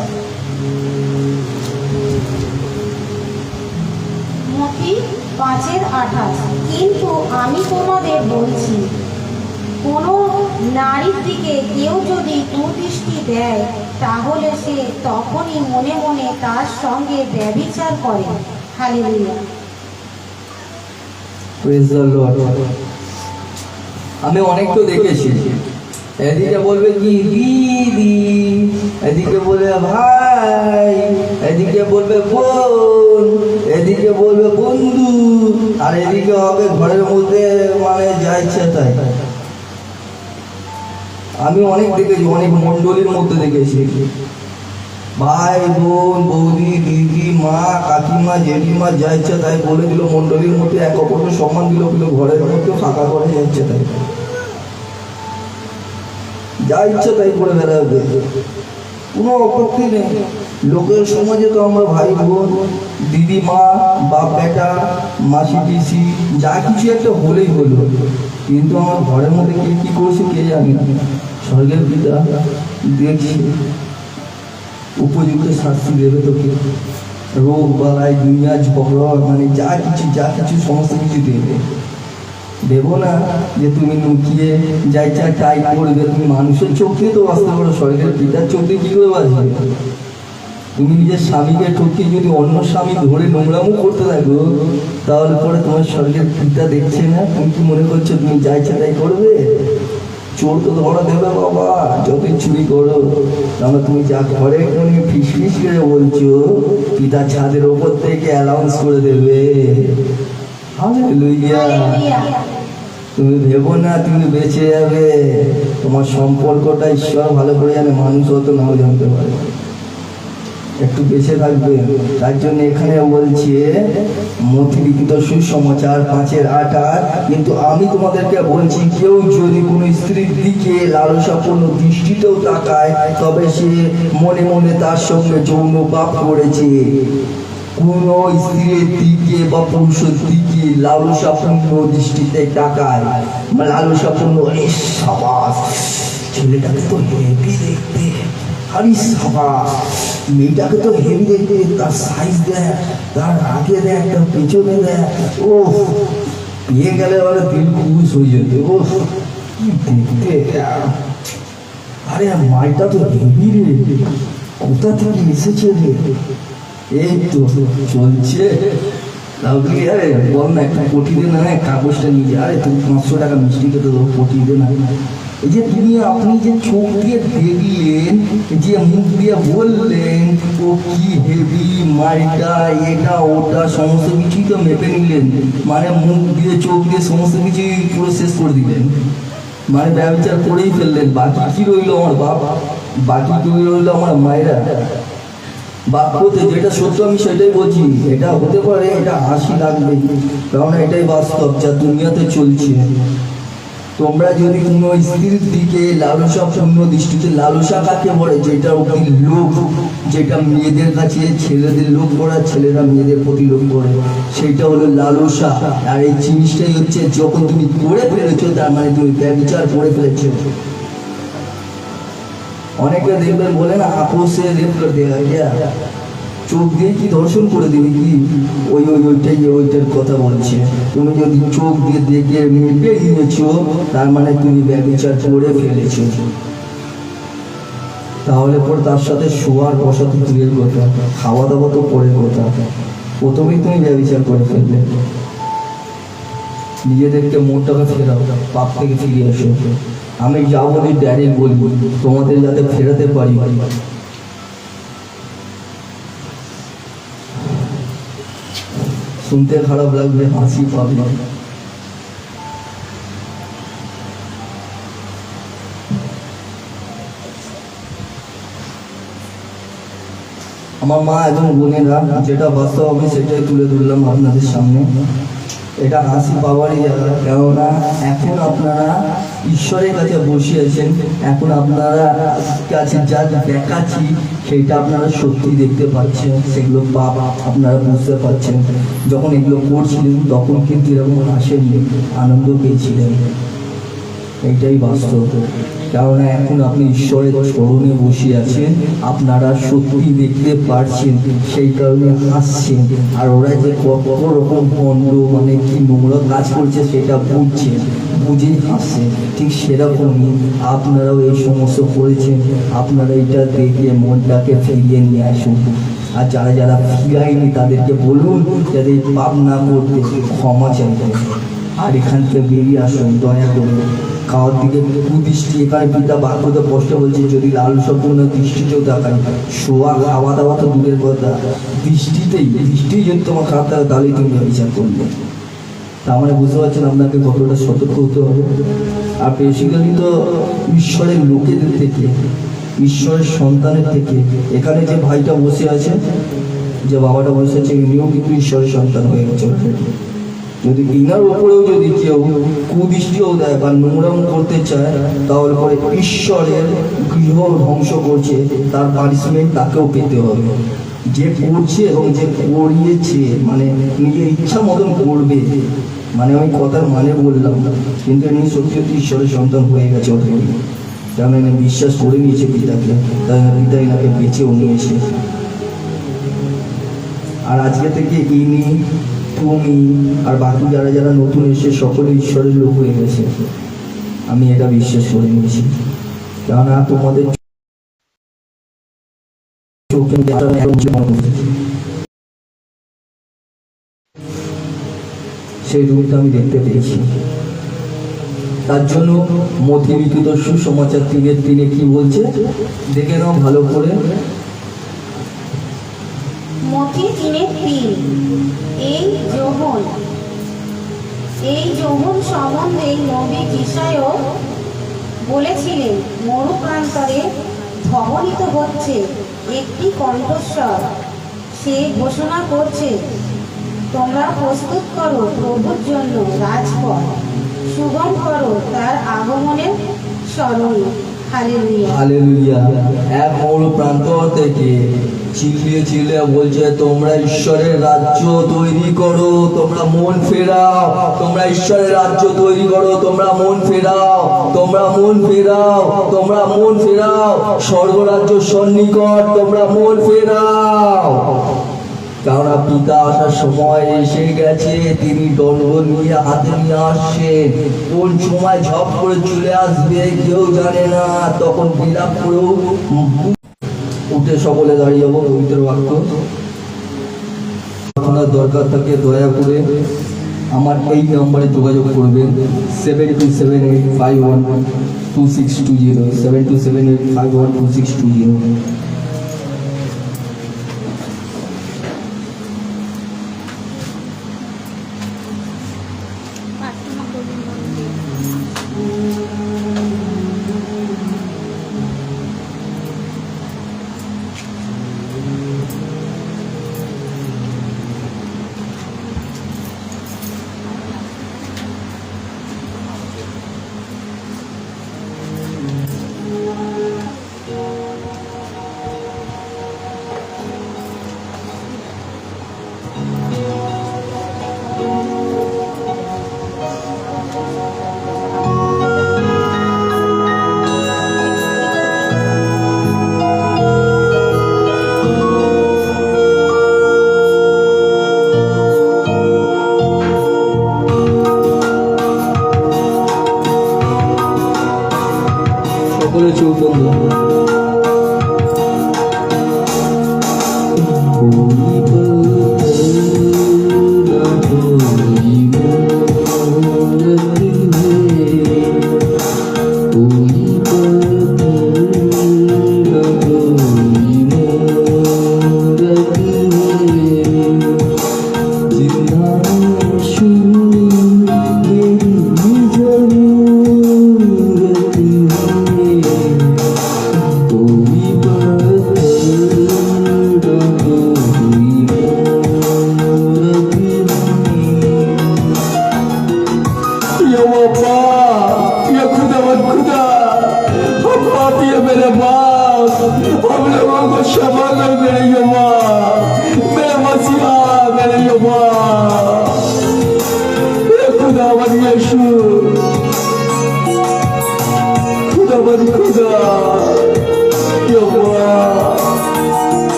মথি 5:28, কিন্তু আমি তোমাদের বলছি, কোনো নারীর দিকে কেউ যদি কুদৃষ্টি দেয় তাহলে সে তখনই মনে মনে তার সঙ্গে ব্যভিচার করে। হালেলুয়া। Praise the Lord. আমি অনেক তো দেখেছি, এদিকে বলবে কি দিদি, এদিকে বলবে ভাই, এদিকে বলবে বোন, এদিকে বলবে বন্ধু, আর এদিকে হবে ঘরের মধ্যে মানে যা ইচ্ছা তাই। আমি অনেক দেখেছি, অনেক মন্ডলীর মধ্যে দেখেছি, ভাই বোন বৌদি দিদি মা কাকিমা জেঠিমা যা ইচ্ছা তাই বলে দিল, মন্ডলীর মধ্যে এক অপরকে সম্মান দিল, কিন্তু ঘরের মধ্যে ফাঁকা করে যা ইচ্ছা তাই, যা ইচ্ছা তাই করে বেড়াবে, কোনো আপত্তি নেই। লোকের সমাজে তো আমরা ভাই বোন দিদি মা বাপ বেটা মাসি পিসি যা কিছু একটা হলেই হলো, কিন্তু আমার ঘরের মধ্যে কে কি করছে কে জানি না। স্বর্গের পিতা দেখছি, উপযুক্ত শাস্তি দেবে তো কে? রোগ বালাই দুনিয়া ঝগড়া মানে যা কিছু সমস্ত কিছু দেবে। দেবো না যে তুমি লুকিয়ে যা ইচ্ছা তাই করবে। তুমি মানুষের চোখ দিয়ে তো বাঁচতে পারো, স্বর্গের পিতার চোখ দিয়ে কি করে বাঁচবে? তুমি নিজের স্বামীকে ঠকিয়ে যদি অন্য স্বামী ধরে নোংরামো করতে থাকো, তাহলে পরে তোমার স্বর্গের পিতা দেখছে না? তুমি কি মনে করছো তুমি যা ইচ্ছা তাই করবে? চোর তো ধরা দেবে বাবা, যতই চুরি করো। তাহলে তুমি যা ঘরে ফিস ফিস করে বলছো, পিতা ছাদের ওপর থেকে অ্যালাউন্স করে দেবে। হালেলুয়া। তুমি ভেবো না তুমি বেঁচে যাবে। তোমার সম্পর্কটা ঈশ্বর ভালো করে জানে, মানুষ অত নাও জানতে পারে। একটু বেঁচে থাকবে। তার জন্য এখানে বলছে মথি লিখিত সুসমাচার 5:8, কিন্তু আমি তোমাদেরকে বলছি কেউ যদি কোনো স্ত্রীর দিকে লালসাপূর্ণ দৃষ্টিতেও তাকায়, তবে সে মনে মনে তার সঙ্গে যৌন পাপ করেছে। কোন স্ত্রীর দিকে বা পুরুষের দিকে লালসাপূর্ণ দৃষ্টিতে তাকায়, লালসাপূর্ণ সাবাস, ছেলেটাকে তো হেভি দেখতে, আরে সাবাস, মেয়েটাকে তো হেভি দেখতে, তার সাইজ দেয়, তার আগে দেয়, তার পেছনে দেয়, ও পেয়ে গেলে আবার দিল খুশ হয়ে যেতে। ও কি দেখতে, আরে মাইটা তো হেভি রে, কোথা থেকে এসেছে রে? এই তো চলছে। তাহলে আরে বল না একটা পটি দে না, কাগজটা নিয়ে যা। আরে তুমি 500 টাকা মিষ্টি খেতে দেবো, পটি দে না। এই যে তুমি আপনি যে চোখ দিয়ে দেখলেন, যে মুখ দিয়ে বললেন, ও কি হেভি মাইটা, এটা ওটা সমস্ত কিছুই তো মেপে নিলেন। মানে মুখ দিয়ে চোখ দিয়ে সমস্ত কিছুই পুরো শেষ করে দিলেন, মানে ব্যবচার করেই ফেললেন। বাকি কি রইল আমার বাবা, বাকি কি রইল আমার মায়েরা। বাক্যতে যেটা সত্য আমি সেটাই বলছি। এটা হতে পারে এটা হাসি লাগবে, কারণ এটাই বাস্তব যা দুনিয়াতে চলছে। তোমরা যদি কোনো স্ত্রীর দিকে লালসাপূর্ণ দৃষ্টিতে, লালসা কাকে বলে? যেটা অব্দি লোভ, যেটা মেয়েদের কাছে ছেলেদের লোভ করা, ছেলেরা মেয়েদের প্রতি লোভ করে, সেটা হলো লালসা। আর এই জিনিসটাই হচ্ছে যখন তুমি করে ফেলেছো, তার মানে তুমি ব্যভিচার করে ফেলেছো। অনেকে দেখবেন বলে না আপোষে রেপ করে দেওয়া, চোখ দিয়ে কি দর্শন করে দিবি কি? ওইটার কথা বলছে। তুমি যদি চোখ দিয়ে দেখে মেপে নিয়েছো, তার মানে তুমি ব্যভিচার করে ফেলেছো। তাহলে পর তার সাথে শোয়ার বসা তো দূরের কথা, খাওয়া দাওয়া তো পরের কথা, প্রথমেই তুমি ব্যভিচার করে ফেলবে। নিজেদেরকে মনটাকে ফেরাও, পাপ থেকে ফিরে এসো। আমি যাবো ডাইরেক্ট বলবো তোমাদের যাতে ফেরাতে পারি। শুনতে খারাপ লাগবে, হাসি পাবে। আমার মা এবং বোনেরা যেটা বাস্তব আমি সেটাই তুলে ধরলাম আপনাদের সামনে। এটা হাসি পাওয়ারই জায়গা, কেননা এখন আপনারা ঈশ্বরের কাছে বসে আছেন। এখন আপনারা কাছে যা দেখাচ্ছি সেইটা আপনারা সত্যি দেখতে পাচ্ছেন, সেগুলো পাপ আপনারা বুঝতে পারছেন। যখন এগুলো করছিলেন তখন কিন্তু এরকম হাসেননি, আনন্দ পেয়েছিলেন। এইটাই বাস্তব, কারণ এখন আপনি ঈশ্বরের চরণে বসে আছেন, আপনারা সত্যি দেখতে পারছেন, সেই কারণে হাসছেন। আর ওরা যে কত রকম ভণ্ড মানে কি নোংরা কাজ করছে সেটা বুঝছেন, বুঝেই হাসছেন। ঠিক সেরকমই আপনারাও এই সমস্ত করেছেন। আপনারা এটা দেখে মনটাকে ফিরিয়ে নিয়ে আসুন। আর যারা যারা ফিরায়নি তাদেরকে বলুন যাতে পাপ না করতে, ক্ষমা চাইতে। আর এখান থেকে বেরিয়ে আসুন দয়া করে। খাওয়ার দিকে কুদৃষ্টি, এখানে পিতা বাক্যতে কষ্ট বলছে যদি লালসাপূর্ণ দৃষ্টিতেও তাকাই, শোয়া খাওয়া দাওয়া তো দূরের কথা, দৃষ্টি যদি তোমার খারাপ থাকে তাহলেই তুমি বিচার করবে। তার মানে বুঝতে পারছেন আপনাকে কতটা সতর্ক হতে হবে। আর বেসিক্যালি তো ঈশ্বরের লোকেদের থেকে, ঈশ্বরের সন্তানের থেকে, এখানে যে ভাইটা বসে আছে, যে বাবাটা বসে আছে, ইনিও কিন্তু ঈশ্বরের সন্তান হয়ে গেছে। যদি ইনার উপরেও যদি কেউ কুদৃষ্টিও দেয় বা নোংরাম করতে চায়, তাহলে পরে ঈশ্বরের গৃহ ধ্বংস করছে, তার পানিশমেন্ট তাকেও পেতে হবে। যে করছে এবং যে করিয়েছে, মানে নিজের ইচ্ছা মতন করবে, মানে আমি কথার মানে বললাম, কিন্তু এমনি সত্যি সত্যি ঈশ্বরের সন্তান হয়ে গেছে অলরেডি। কারণ এনে বিশ্বাস করে নিয়েছে পিতাকে, তাই পিতা এনাকে বেঁচেও নিয়েছে। আর আজকে থেকে ইনি, তুমি আর বাকি যারা যারা নতুন এসে সকলে ঈশ্বরের লোক হয়ে গেছে। আমি এটা বিশ্বাস করে নিয়েছি, কেননা তোমাদের চোখে সেই রূপটা আমি দেখতে পেয়েছি। তার জন্য মতিবিকৃত সুসমাচার তিনি কি বলছে দেখে নাও ভালো করে। মতি 3:3 এই যৌবন সম্বন্ধে নবী ঈশায়াও বলেছিলেন, মরুপ্রান্তরে ধ্বনিত হচ্ছে একটি কণ্ঠস্বর, সে ঘোষণা করছে, তোমরা প্রস্তুত করো প্রভুর জন্য রাজপথ, সুগম করো তার আগমনের স্মরণে। হালেলুয়া। হালেলুয়া। এক মরু প্রান্তর থেকে চিল্লিয়ে বলছে, তোমরা ঈশ্বরের রাজ্য তৈরি করো, তোমরা মন ফেরাও, তোমরা ঈশ্বরের রাজ্য তৈরি করো, তোমরা মন ফেরাও, তোমরা মন ফেরাও, তোমরা মন ফেরাও, স্বর্গরাজ্য সন্নিকট, তোমরা মন ফেরাও। কারণ পিতা আসার সময় এসে গেছে, তিনি দণ্ড নিয়ে হাতে নিয়ে আসছেন। কোন সময় ঝপ করে চলে আসবে কেউ জানে না, তখন বিলাপ করেও উঠে সকলে দাঁড়িয়ে যাবো। পবিত্র বাক্য আপনার দরকার থাকে দয়া করে আমার এই নম্বরে যোগাযোগ করবেন, 7278512620, 7278512620। সকলে চোখ বন্ধ।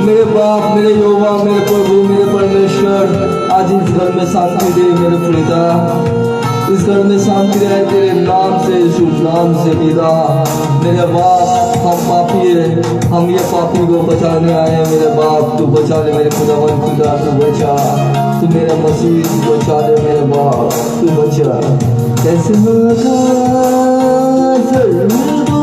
मेरे बाप, मेरे यहोवा, मेरे प्रभु, मेरे परमेश्वर, आज इस घर में शांति दे मेरे पिता, इस घर में शांति रहे तेरे नाम से, शुभ नाम से पिता। मेरे बाप, हम पापी है, हम ये पापी को बचाने आए हैं मेरे बाप, तू बचा ले मेरे खुदावन खुदा, तू बचा, तू मेरा मसीह, तू बचा ले मेरे बाप, तू बचा। कैसे होगा कैसे होगा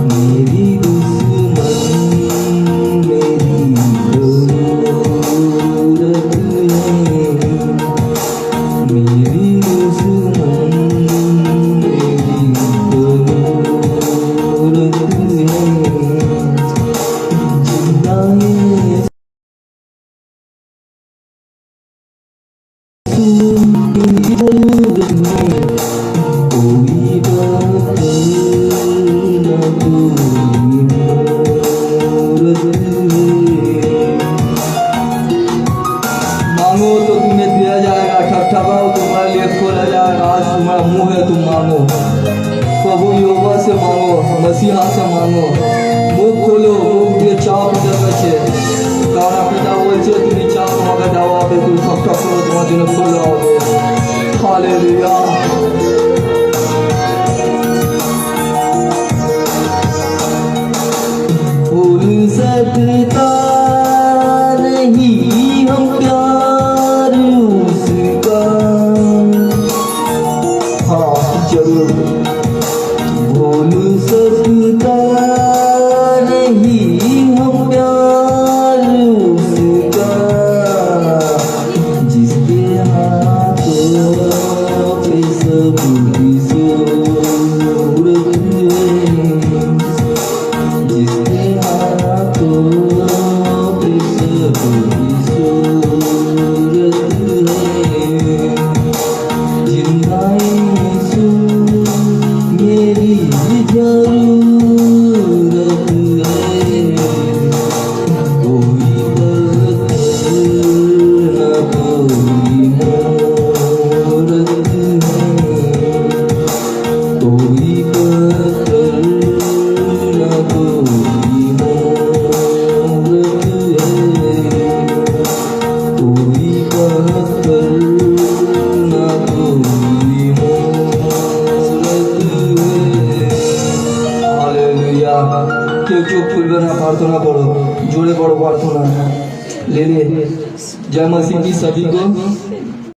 मेरी दुश्मन मेरी जरूरत है, मेरी दुश्मन मेरी जरूरत है। जिंदा मांगो तो तुम्हें दिया जाएगा, ठकठकाओ तुम्हारे लिए खोला जाएगा। आज तुम्हारा मुंह है, तुम मांगो, प्रभु यहोवा से मांगो, मसीहा से मांगो। মুখ খোলো, মুখ দিয়ে চাপ উঠে গেছে, কারণ পিতা বলছে তুমি চাপ আমাকে দেওয়া হবে, তুমি ঠকঠক করো, তোমার জন্য খোলা হবে। হালেলুয়া। भूल सकता नहीं हम प्यार उसका, हाँ जरूर भूल सकता नहीं हम प्यार उसका, जिसके हाथों पे सबकी सूरत है, जिसके हाथों पे सबकी सूरत है। जिंदा यीशु मेरी जरूरत है, कोई बदल न कोई मोरत है, कोई बदल न कोई मोरत है, कोई बदल न कोई मोरत है। हालेलुया। কেউ চোখ খুলবে না, প্রার্থনা করো, জোরে করো প্রার্থনা। ले ले। जय मसीह की सभी को।